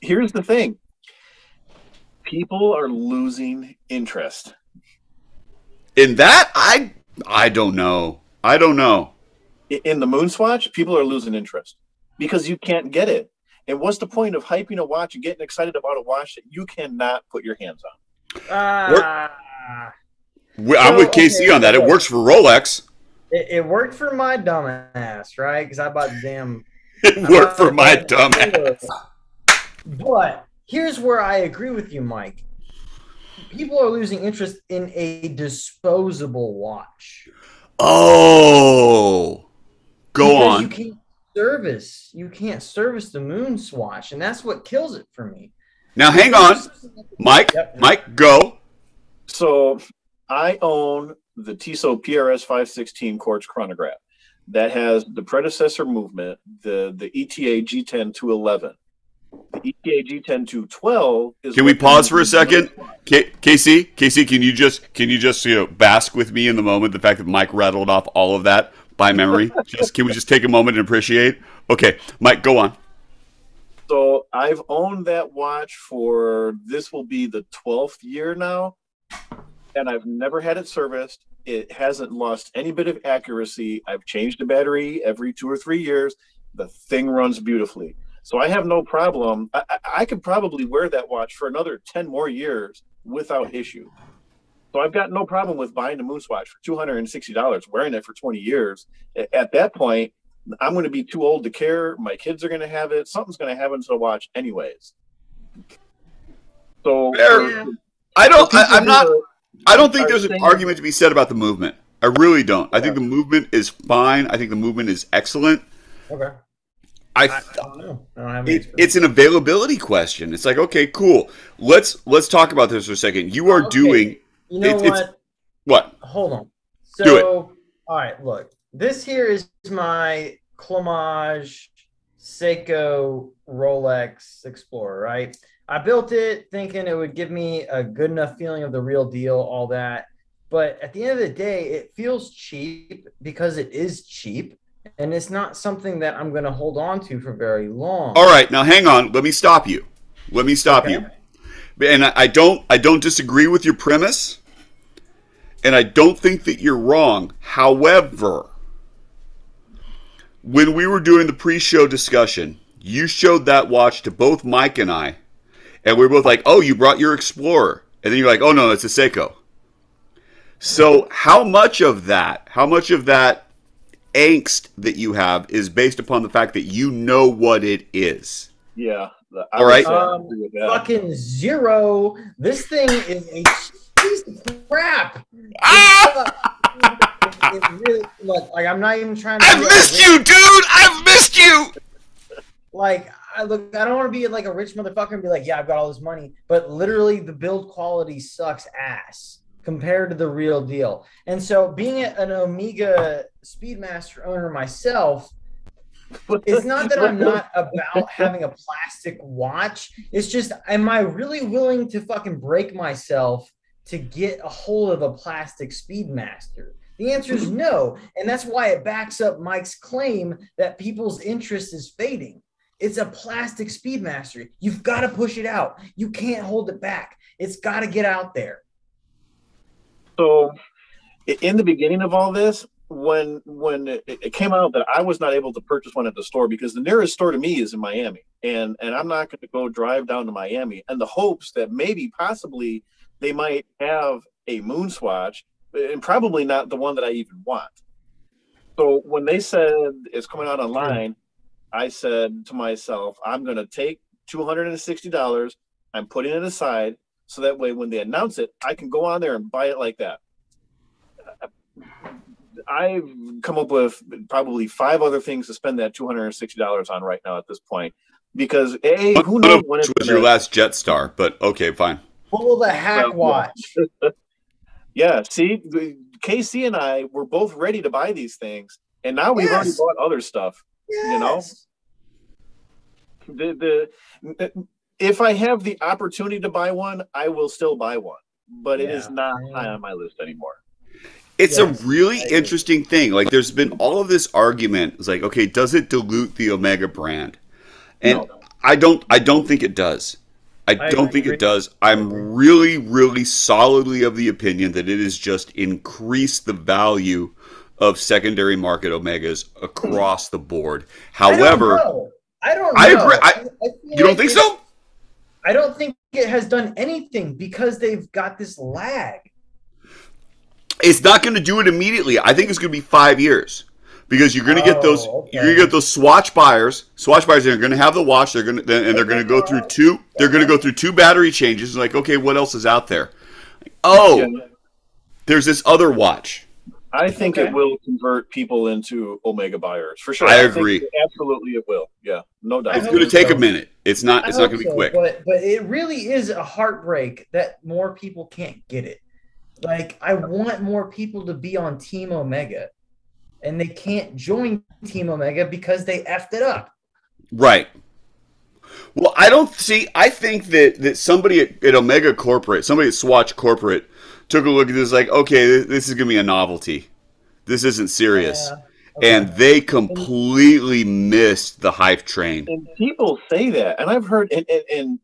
B: Here's the thing. People are losing interest.
C: In that, I don't know. I don't know.
B: In the Moonswatch, people are losing interest because you can't get it. And what's the point of hyping a watch and getting excited about a watch that you cannot put your hands on?
C: I'm with KC on that. It works for Rolex.
A: It worked for my dumbass, right? Because I bought the damn.
C: It worked for my dumbass.
A: But here's where I agree with you, Mike. People are losing interest in a disposable watch.
C: Oh, go
A: because
C: on.
A: You can't service the Moonswatch, and that's what kills it for me.
C: Now, hang on. Mike,
A: Yep.
C: Mike, go.
B: So I own the Tissot PRS 516 quartz chronograph that has the predecessor movement, the ETA G10 211. The ETA G10 212 is.
C: Can we pause for a second? Casey, can you just bask with me in the moment? The fact that Mike rattled off all of that by memory. Can we just take a moment and appreciate? Okay, Mike, go on.
B: So I've owned that watch for, this will be the 12th year now, and I've never had it serviced. It hasn't lost any bit of accuracy. I've changed the battery every 2 or 3 years. The thing runs beautifully. So I have no problem. I could probably wear that watch for another 10 more years without issue. So I've got no problem with buying a Moonswatch for $260, wearing it for 20 years. At that point, I'm going to be too old to care. My kids are going to have it. Something's going to happen to the watch anyways. So
C: I'm not. I don't think there's an
B: saying-
C: argument to be said about the movement. I really don't. I
B: Yeah.
C: think the movement is fine. I think the movement is excellent.
A: Okay.
C: I
A: I don't know. I don't have any experience.
C: it's an availability question. It's like, okay, cool. Let's talk about this for a second. You are
A: Okay.
C: doing
A: You know
C: it's-
A: what?
C: what?
A: Hold on. So,
C: Do it.
A: all right, look. This here is my Clomage Seiko Rolex Explorer, right? I built it thinking it would give me a good enough feeling of the real deal, all that. But at the end of the day, it feels cheap because it is cheap, and it's not something that I'm going to hold on to for very long.
C: All right, now hang on. Let me stop you. Let me stop
A: Okay.
C: you. And I don't disagree with your premise, and I don't think that you're wrong. However, when we were doing the pre-show discussion, you showed that watch to both Mike and I, and we were both like, "Oh, you brought your Explorer," and then you're like, "Oh no, it's a Seiko." So how much of that angst that you have is based upon the fact that you know what it is?
B: Yeah.
C: All right.
B: Agree with that.
A: Fucking zero. This thing is a piece of crap. It really, look, like I'm not even trying to.
C: I've missed you, dude. I've missed you.
A: Like, I don't want to be like a rich motherfucker and be like, yeah, I've got all this money, but literally the build quality sucks ass compared to the real deal. And so, being an Omega Speedmaster owner myself, it's not that I'm not about having a plastic watch. It's just, am I really willing to fucking break myself to get a hold of a plastic Speedmaster? The answer is no. And that's why it backs up Mike's claim that people's interest is fading. It's a plastic Speedmaster. You've got to push it out. You can't hold it back. It's got to get out there.
B: So, in the beginning of all this, when it came out that I was not able to purchase one at the store because the nearest store to me is in Miami, and I'm not going to go drive down to Miami in the hopes that maybe possibly they might have a Moon Swatch, and probably not the one that I even want. So when they said it's coming out online, I said to myself, I'm going to take $260. I'm putting it aside so that way when they announce it, I can go on there and buy it like that. I've come up with probably 5 other things to spend that $260 on right now at this point because who knows when
C: Which was your last Jetstar, but okay, fine.
A: What will the hack watch?
B: Yeah, see, KC and I were both ready to buy these things, and now we've already bought other stuff.
A: Yes.
B: You know, if I have the opportunity to buy one, I will still buy one, but it is not high on my list anymore.
C: It's a really interesting thing. Like, there's been all of this argument. It's like, okay, does it dilute the Omega brand? And
B: No.
C: I don't think it does. I don't think it does. I'm really, really solidly of the opinion that it has just increased the value of secondary market Omegas across the board. However,
A: I don't know.
C: I agree.
A: feel
C: You don't
A: like
C: think so?
A: I don't think it has done anything because they've got this lag.
C: It's not going to do it immediately. I think it's going to be 5 years because you're going to get those.
A: okay.
C: You're going to get those swatch buyers. Swatch buyers are going to have the watch. They're going to and they're going to go through two. They're going to go through 2 battery changes. Like, okay, what else is out there? Oh,
B: Yeah.
C: there's this other watch.
B: I think
A: Okay.
B: it will convert people into Omega buyers for sure.
C: I
B: think
C: agree.
B: absolutely, it will. Yeah, no doubt.
C: It's
A: I
C: going to
A: hope
C: take
A: so.
C: a minute. It's not.
A: I
C: It's not
A: hope
C: going to be
A: so,
C: quick.
A: But it really is a heartbreak that more people can't get it. Like, I want more people to be on Team Omega, and they can't join Team Omega because they effed it up.
C: Right. Well, I don't see. I think that somebody at Omega Corporate, somebody at Swatch Corporate, took a look at this like, okay, this is going to be a novelty. This isn't serious.
A: Okay.
C: And they completely missed the hype train.
B: And people say that, and I've heard,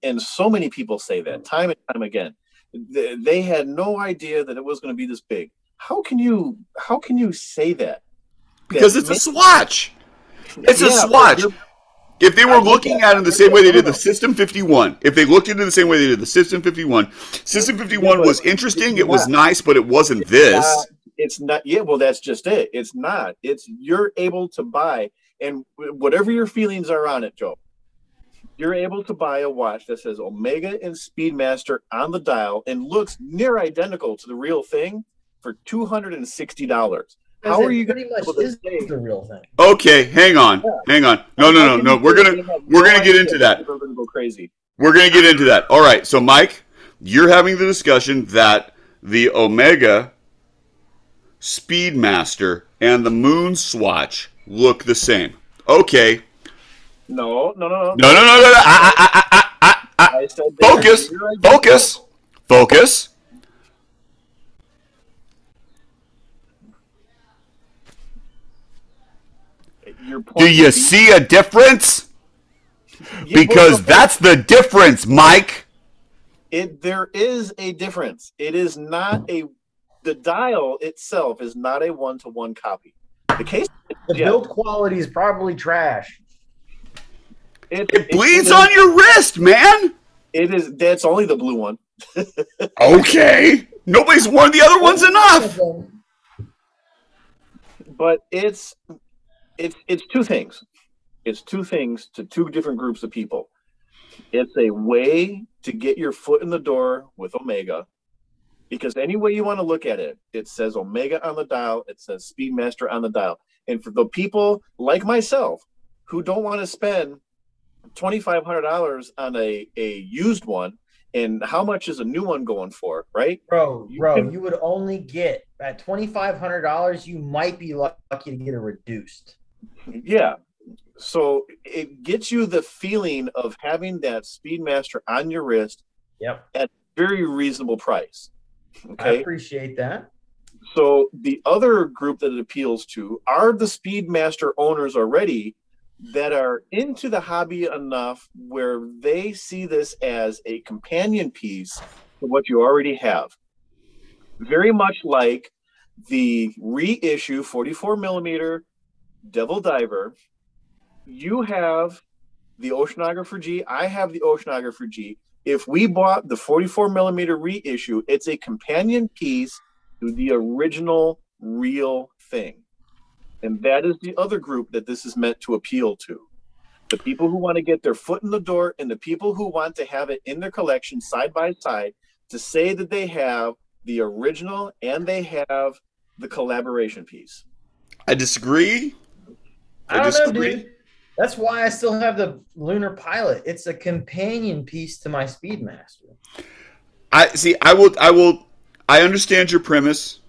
B: and so many people say that time and time again. They had no idea that it was going to be this big. How can you say that?
C: Because it's a Swatch. It's a
B: Yeah,
C: Swatch.
B: but
C: If they were looking at it the same way they did the
B: No.
C: System 51, if they looked at it the same way they did the System 51, System 51 was interesting, it was nice, but it wasn't this.
B: It's not. Yeah, well, that's just it. It's not. It's you're able to buy, and whatever your feelings are on it, Joe. you're able to buy a watch that says Omega and Speedmaster on the dial and looks near identical to the real thing for $260. How are you
A: pretty much is the real thing?
C: Okay, hang on. No. We're gonna get into that.
B: We're gonna go crazy.
C: We're gonna get into that. All right. So, Mike, you're having the discussion that the Omega, Speedmaster, and the Moon Swatch look the same. Okay.
B: No.
C: I said Focus. Do you see a difference? Because that's the difference, Mike.
B: There is a difference. It is not the dial itself is not a one-to-one copy. The
A: build quality is probably trash.
C: It bleeds on your wrist, man.
B: It is. That's only the blue one.
C: Okay. Nobody's worn the other ones enough.
B: But it's two things. It's two things to two different groups of people. It's a way to get your foot in the door with Omega, because any way you want to look at it, it says Omega on the dial, it says Speedmaster on the dial. And for the people like myself who don't want to spend $2,500 on a used one, and how much is a new one going for, right?
A: Bro, you would only get at $2,500, you might be lucky to get it reduced.
B: Yeah. So it gets you the feeling of having that Speedmaster on your wrist at a very reasonable price. Okay?
A: I appreciate that.
B: So the other group that it appeals to are the Speedmaster owners already that are into the hobby enough where they see this as a companion piece to what you already have. Very much like the reissue 44 millimeter Devil Diver. You have the Oceanographer G. I have the Oceanographer G. If we bought the 44 millimeter reissue, it's a companion piece to the original real thing. And that is the other group that this is meant to appeal to. The people who want to get their foot in the door and the people who want to have it in their collection side by side to say that they have the original and they have the collaboration piece.
C: I disagree.
A: I don't know, dude. That's why I still have the Lunar Pilot. It's a companion piece to my Speedmaster. I understand your premise.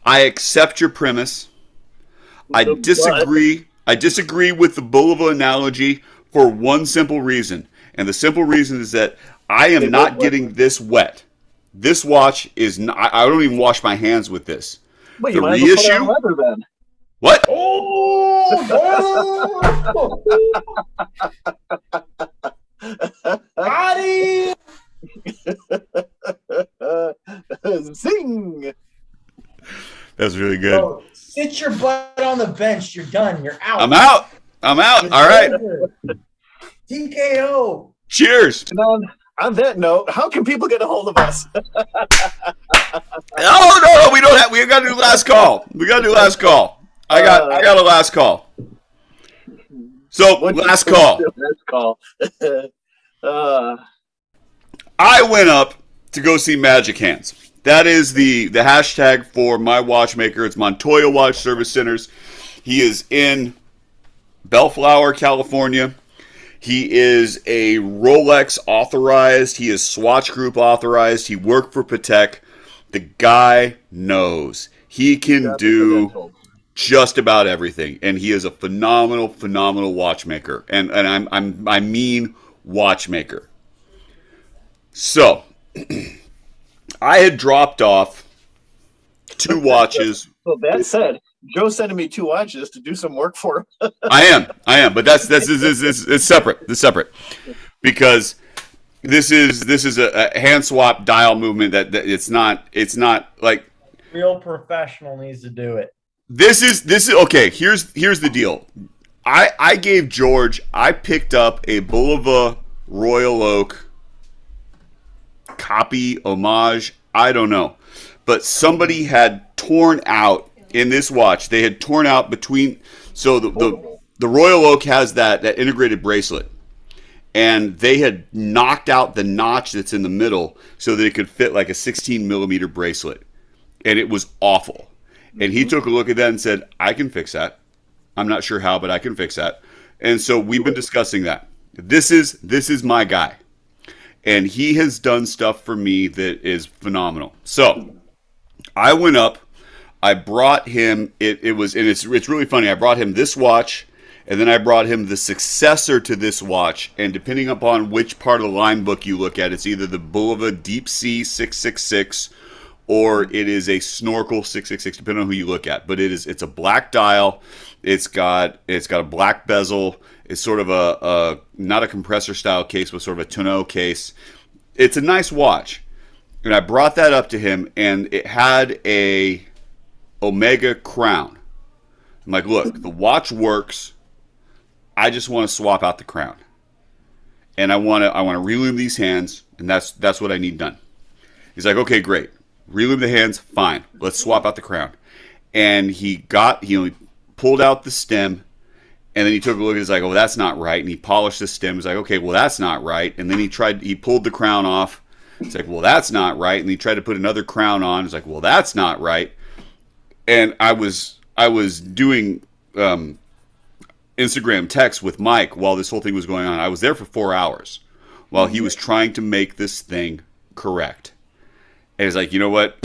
A: I accept your premise. I disagree. I disagree with the Bulova analogy for one simple reason. And the simple reason is that I am not getting this wet. This watch is not, I don't even wash my hands with this.
B: Well, the reissue? Leather, then.
C: What?
A: Body!
B: Zing!
C: That's really good.
A: Bro, sit your butt on the bench. You're done. You're out.
C: I'm out. All right.
A: TKO.
C: Cheers.
B: And on that note, how can people get a hold of us?
C: No, we don't have. We got to do last call. I got a last call. So last call.
B: Last call.
C: I went up to go see Magic Hands. That is the hashtag for my watchmaker. It's Montoya Watch Service Centers. He is in Bellflower, California. He is a Rolex authorized. He is Swatch Group authorized. He worked for Patek. The guy knows. He can do just about everything, and he is a phenomenal watchmaker. And I mean watchmaker. So I had dropped off 2 watches.
B: Well, that said, Joe's sending me 2 watches to do some work for him.
C: I am, but that's it's separate. It's separate because this is a hand swap dial movement that it's not like
A: real professional needs to do it.
C: This is okay. Here's the deal. I gave George. I picked up a Bulova Royal Oak copy, homage, I don't know. But somebody had torn out in this watch. They had torn out between. So the Royal Oak has that integrated bracelet. and they had knocked out the notch that's in the middle so that it could fit like a 16 millimeter bracelet, and it was awful. And he took a look at that and said, I can fix that. I'm not sure how, but I can fix that. And so we've been discussing that. This is my guy, and he has done stuff for me that is phenomenal. So I went up, I brought him, it's really funny. I brought him this watch, and then I brought him the successor to this watch, and depending upon which part of the line book you look at, it's either the Bulova Deep Sea 666 or it is a Snorkel 666, depending on who you look at. But it's a black dial. It's got a black bezel. It's sort of a not a compressor style case, but sort of a tonneau case. It's a nice watch. And I brought that up to him, and it had a Omega crown. I'm like, look, the watch works. I just want to swap out the crown, and I want to relube these hands, and that's what I need done. He's like, okay, great. Relube the hands, fine. Let's swap out the crown. And he pulled out the stem, and then he took a look. He's like, oh, that's not right. And he polished the stem. He's like, okay, well, that's not right. And then he pulled the crown off. He's like, well, that's not right. And he tried to put another crown on. He's like, well, that's not right. And I was doing Instagram text with Mike while this whole thing was going on. I was there for 4 hours while he was trying to make this thing correct. And he's like, you know what?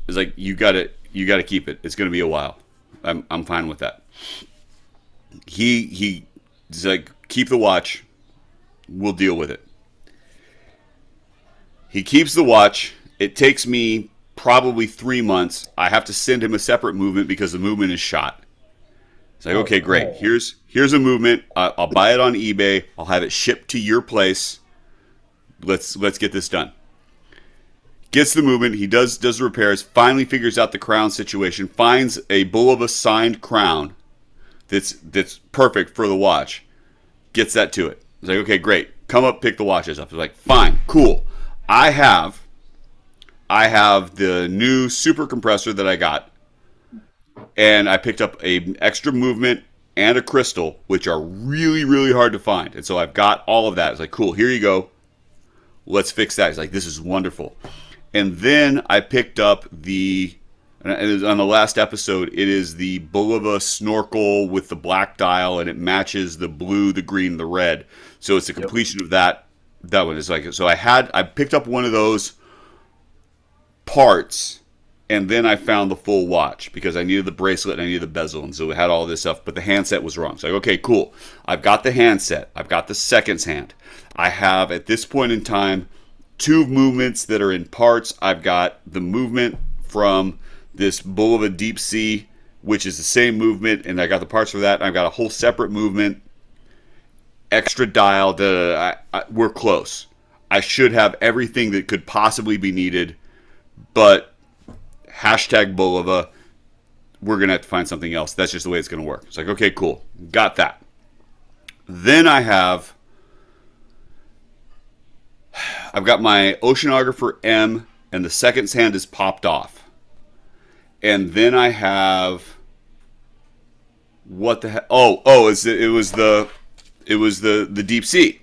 C: He's like, you got to keep it. It's going to be a while. I'm fine with that. He's like, keep the watch. We'll deal with it. He keeps the watch. It takes me probably 3 months. I have to send him a separate movement because the movement is shot. It's like, okay, great. Here's a movement. I'll buy it on eBay. I'll have it shipped to your place. Let's get this done. Gets the movement. He does the repairs. Finally figures out the crown situation. Finds a Bulova signed crown that's perfect for the watch. Gets that to it. He's like, okay, great. Come up, pick the watches up. He's like, fine, cool. I have the new super compressor that I got, and I picked up an extra movement and a crystal, which are really, really hard to find. And so I've got all of that. It's like, cool, here you go. Let's fix that. He's like, this is wonderful. And then I picked up on the last episode, it is the Bulova Snorkel with the black dial, and it matches the blue, the green, the red. So it's the completion of that one. Is like, so I picked up one of those parts, and then I found the full watch because I needed the bracelet and I needed the bezel, and so it had all this stuff, but the handset was wrong. So like, okay, cool. I've got the handset. I've got the seconds hand. I have, at this point in time, 2 movements that are in parts. I've got the movement from this Bulova Deep Sea, which is the same movement, and I got the parts for that. And I've got a whole separate movement, extra dial. We're close. I should have everything that could possibly be needed, but #Bulova, we're going to have to find something else. That's just the way it's going to work. It's like, okay, cool. Got that. Then I've got my Oceanographer M, and the seconds hand is popped off. And then I have, what the heck? It was the Deep Sea.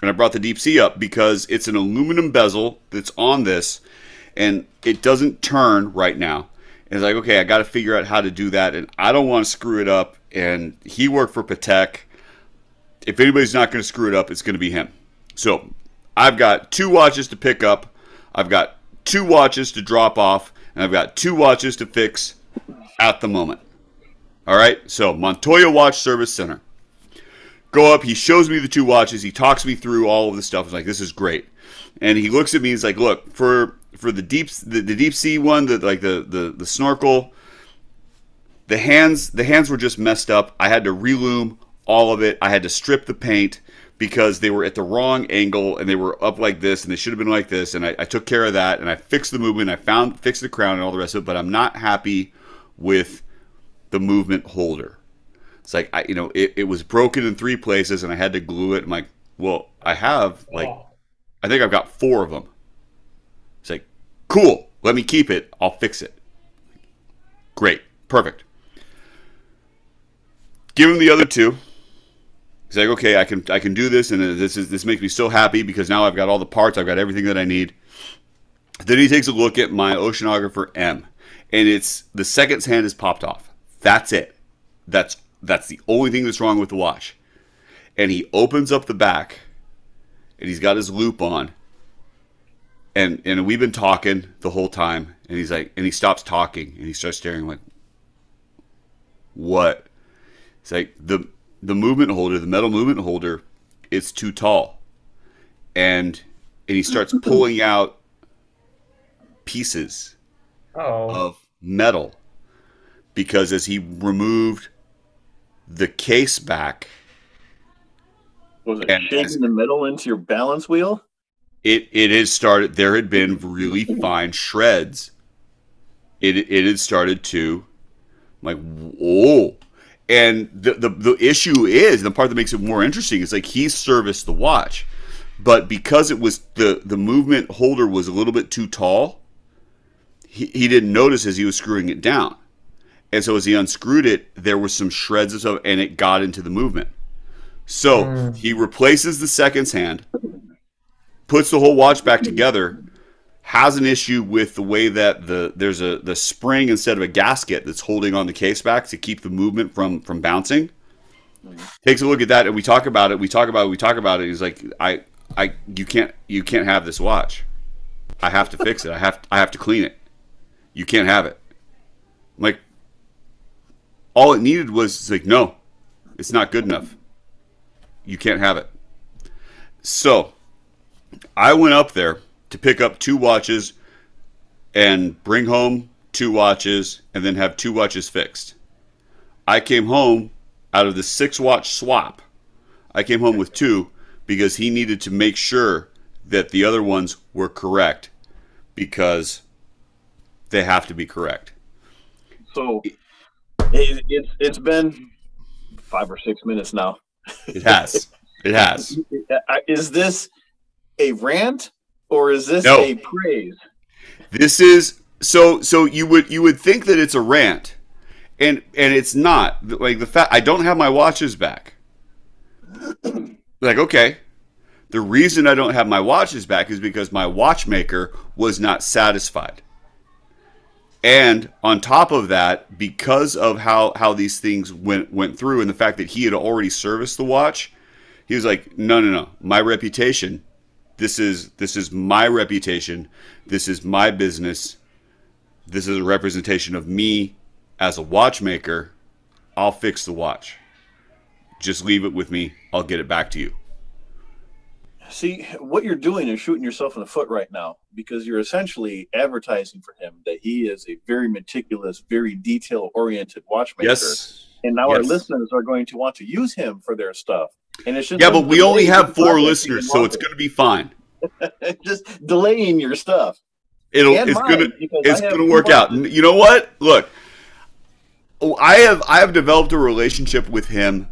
C: And I brought the Deep Sea up because it's an aluminum bezel that's on this, and it doesn't turn right now. And it's like, okay, I got to figure out how to do that, and I don't want to screw it up. And he worked for Patek. If anybody's not going to screw it up, it's going to be him. So I've got 2 watches to pick up. I've got 2 watches to drop off, and I've got 2 watches to fix at the moment. All right, so Montoya Watch Service Center. Go up, he shows me the 2 watches, he talks me through all of the stuff. He's like, this is great. And he looks at me, he's like, look, for the deep sea one, the snorkel, the hands were just messed up. I had to relume all of it. I had to strip the paint because they were at the wrong angle and they were up like this and they should have been like this. And I took care of that, and I fixed the movement. I fixed the crown and all the rest of it, but I'm not happy with the movement holder. It's like, it was broken in 3 places and I had to glue it. I'm like, well, I think I've got 4 of them. It's like, cool, let me keep it. I'll fix it. Great, perfect. Give him the other 2. He's like, okay, I can do this, and this makes me so happy because now I've got all the parts, I've got everything that I need. Then he takes a look at my Oceanographer M, and it's the second hand is popped off. That's it. That's the only thing that's wrong with the watch. And he opens up the back, and he's got his loop on, and we've been talking the whole time, and he's like, and he stops talking, and he starts staring like, what? It's like the movement holder, the metal movement holder, it's too tall, and he starts pulling out pieces of metal because as he removed the case back,
B: was it shaking the metal into your balance wheel?
C: It had started. There had been really fine shreds. It had started to, like, whoa. And the issue is, and the part that makes it more interesting is like he serviced the watch, but because it was the movement holder was a little bit too tall, he didn't notice as he was screwing it down. And so as he unscrewed it, there were some shreds of stuff, and it got into the movement. So he replaces the seconds hand, puts the whole watch back together, has an issue with the way that there's the spring instead of a gasket that's holding on the case back to keep the movement from bouncing. Takes a look at that, and we talk about it. He's like, you can't have this watch. I have to fix it. I have to clean it. You can't have it. I'm like, all it needed was like, no, it's not good enough. You can't have it. So I went up there to pick up 2 watches and bring home 2 watches and then have 2 watches fixed. I came home out of the 6-watch swap. I came home with 2 because he needed to make sure that the other ones were correct because they have to be correct.
B: So it's been 5 or 6 minutes now.
C: It has. It has.
B: Is this a rant or is this
C: No.
B: a praise?
C: This is so you would think that it's a rant, and it's not. Like the fact I don't have my watches back. Like, okay, the reason I don't have my watches back is because my watchmaker was not satisfied. And on top of that, because of how these things went through and the fact that he had already serviced the watch, he was like, no, my reputation, this is my reputation, this is my business, this is a representation of me as a watchmaker. I'll fix the watch. Just leave it with me. I'll get it back to you.
B: See, what you're doing is shooting yourself in the foot right now because you're essentially advertising for him that he is a very meticulous, very detail-oriented watchmaker.
C: Yes.
B: And now our listeners are going to want to use him for their stuff. And it's just
C: but we only have 4 listeners, so it's going to be fine.
B: Just delaying your stuff.
C: It's gonna work out. You know what? Look, I have developed a relationship with him.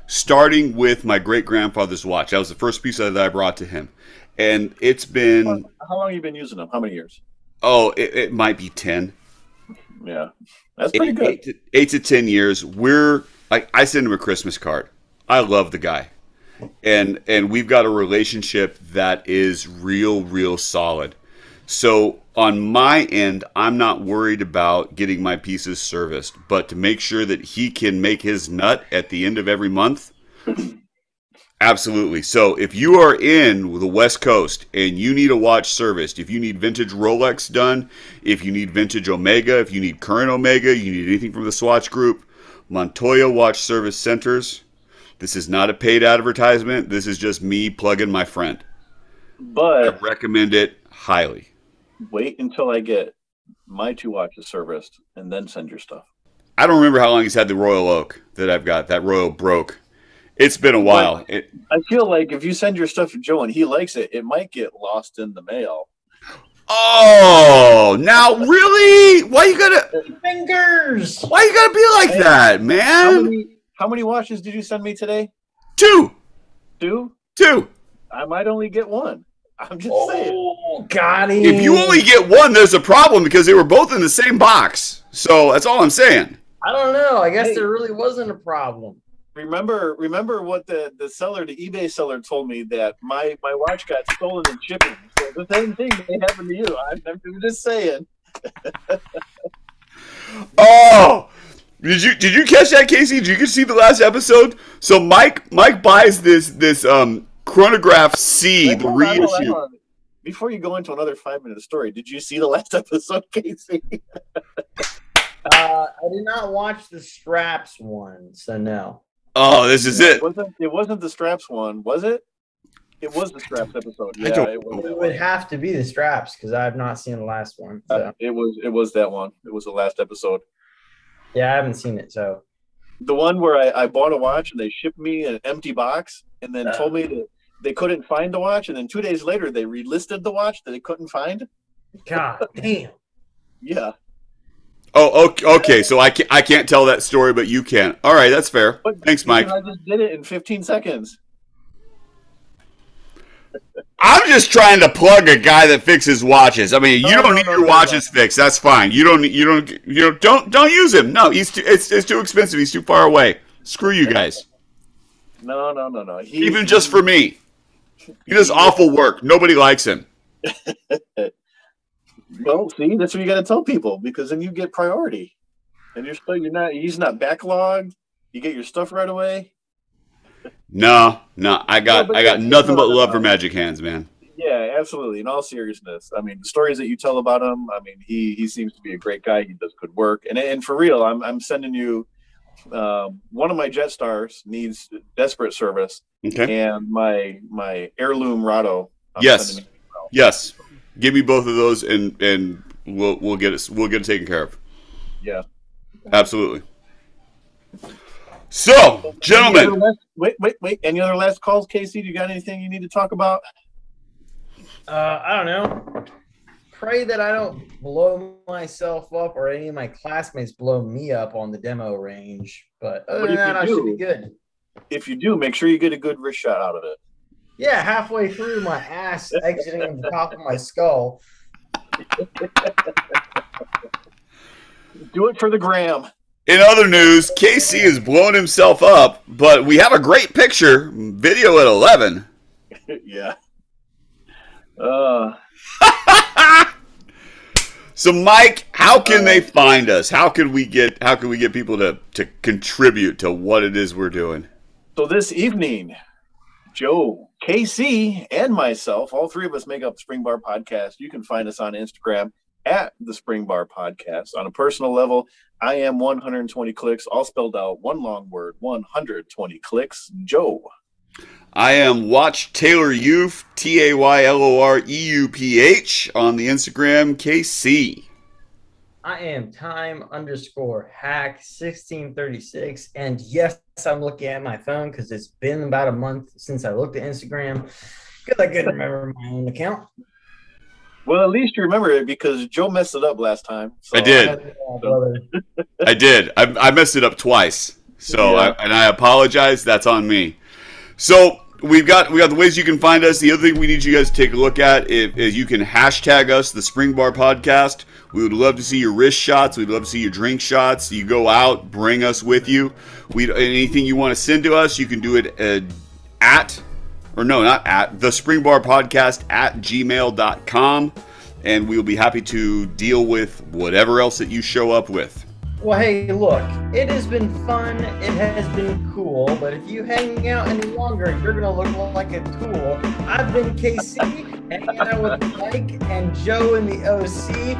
C: Starting with my great-grandfather's watch. That was the first piece that I brought to him. And it's been...
B: How long have you been using them? How many years?
C: Oh, it might be 10.
B: Yeah. That's pretty good.
C: 8 to 10 years. We're... Like, I send him a Christmas card. I love the guy. And we've got a relationship that is real solid. So on my end, I'm not worried about getting my pieces serviced, but to make sure that he can make his nut at the end of every month, absolutely. So if you are in the West Coast and you need a watch serviced, if you need vintage Rolex done, if you need vintage Omega, if you need current Omega, you need anything from the Swatch Group, Montoya Watch Service Centers. This is not a paid advertisement. This is just me plugging my friend.
B: But
C: I recommend it highly.
B: Wait until I get my 2 watches serviced and then send your stuff.
C: I don't remember how long he's had the Royal Oak that I've got. That Royal broke. It's been a while.
B: I feel like if you send your stuff to Joe and he likes it, it might get lost in the mail.
C: Oh, now really? Why you gotta
A: fingers?
C: Why you gotta be like that, man?
B: How many watches did you send me today?
C: 2.
B: 2?
C: 2.
B: I might only get 1. I'm just saying.
A: Oh, got him.
C: If you only get 1, there's a problem because they were both in the same box. So that's all I'm saying.
A: I don't know. I guess there really wasn't a problem.
B: remember what the seller, the eBay seller, told me, that my watch got stolen in shipping. So the same thing may happen to you. I'm just saying.
C: Oh, did you catch that, Casey? Did you see the last episode? So Mike buys this Chronograph C, the reissue.
B: Before you go into another 5-minute story, did you see the last episode, Casey?
A: I did not watch the Straps one, so no.
C: Oh, this is it.
B: It wasn't the Straps one, was it? It was the Straps episode. Yeah,
A: it would have to be the Straps because I have not seen the last one. So.
B: It was that one. It was the last episode.
A: Yeah, I haven't seen it. So
B: the one where I bought a watch and they shipped me an empty box and then told me that they couldn't find the watch, and then 2 days later they relisted the watch that they couldn't find.
A: God damn.
B: Yeah.
C: Oh, okay. So I can't tell that story, but you can. All right, that's fair. Thanks, Mike.
B: I just did it in 15 seconds.
C: I'm just trying to plug a guy that fixes watches. I mean, you don't need your watches fixed. That's fine. You don't use him. No, it's too expensive. He's too far away. Screw you guys.
B: No.
C: Even just for me, he does awful work. Nobody likes him.
B: Well, see, that's what you got to tell people, because then you get priority, and he's not backlogged. You get your stuff right away.
C: No, I got nothing but love for Magic Hands, man.
B: Yeah, absolutely. In all seriousness, I mean, the stories that you tell about him, I mean, he seems to be a great guy. He does good work, and for real, I'm sending you. One of my Jetstars needs desperate service,
C: okay,
B: and my heirloom Rado.
C: Yes. Give me both of those, and we'll get it taken care of.
B: Yeah,
C: absolutely. So, gentlemen,
B: wait. Any other last calls, Casey? Do you got anything you need to talk about?
A: I don't know. Pray that I don't blow myself up or any of my classmates blow me up on the demo range. But other than that, I should be good.
B: If you do, make sure you get a good wrist shot out of it.
A: Yeah, halfway through, my ass exiting the top of my skull.
B: Do it for the gram.
C: In other news, KC has blown himself up, but we have a great picture, video at 11.
B: Yeah.
C: So, Mike, how can they find us? How can we get people to contribute to what it is we're doing?
B: So this evening, Joe, KC, and myself, all three of us make up the Spring Bar Podcast. You can find us on Instagram at the Spring Bar Podcast. On a personal level, I am 120 clicks, all spelled out, one long word, 120 clicks. Joe.
C: I am Watch Taylor Youth, TAYLOREUPH on the Instagram. KC.
A: I am time_hack1636. And yes, I'm looking at my phone because it's been about a month since I looked at Instagram because I couldn't remember my own account.
B: Well, at least you remember it because Joe messed it up last time. So.
C: I did. I did. I messed it up twice. So
B: yeah.
C: I apologize. That's on me. So we got the ways you can find us. The other thing we need you guys to take a look at is you can hashtag us, the Spring Bar Podcast. We would love to see your wrist shots. We'd love to see your drink shots. You go out, bring us with you. Anything you want to send to us, you can do it the Spring Bar Podcast at gmail.com, and we'll be happy to deal with whatever else that you show up with.
A: Well, hey, look, it has been fun. It has been cool. But if you hang out any longer, you're going to look like a tool. I've been KC, hanging out with Mike and Joe in the OC.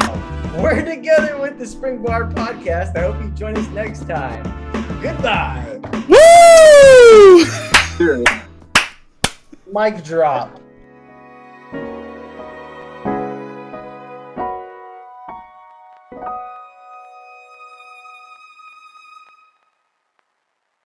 A: We're together with the Spring Bar Podcast. I hope you join us next time. Goodbye.
C: Woo!
A: Mic drop.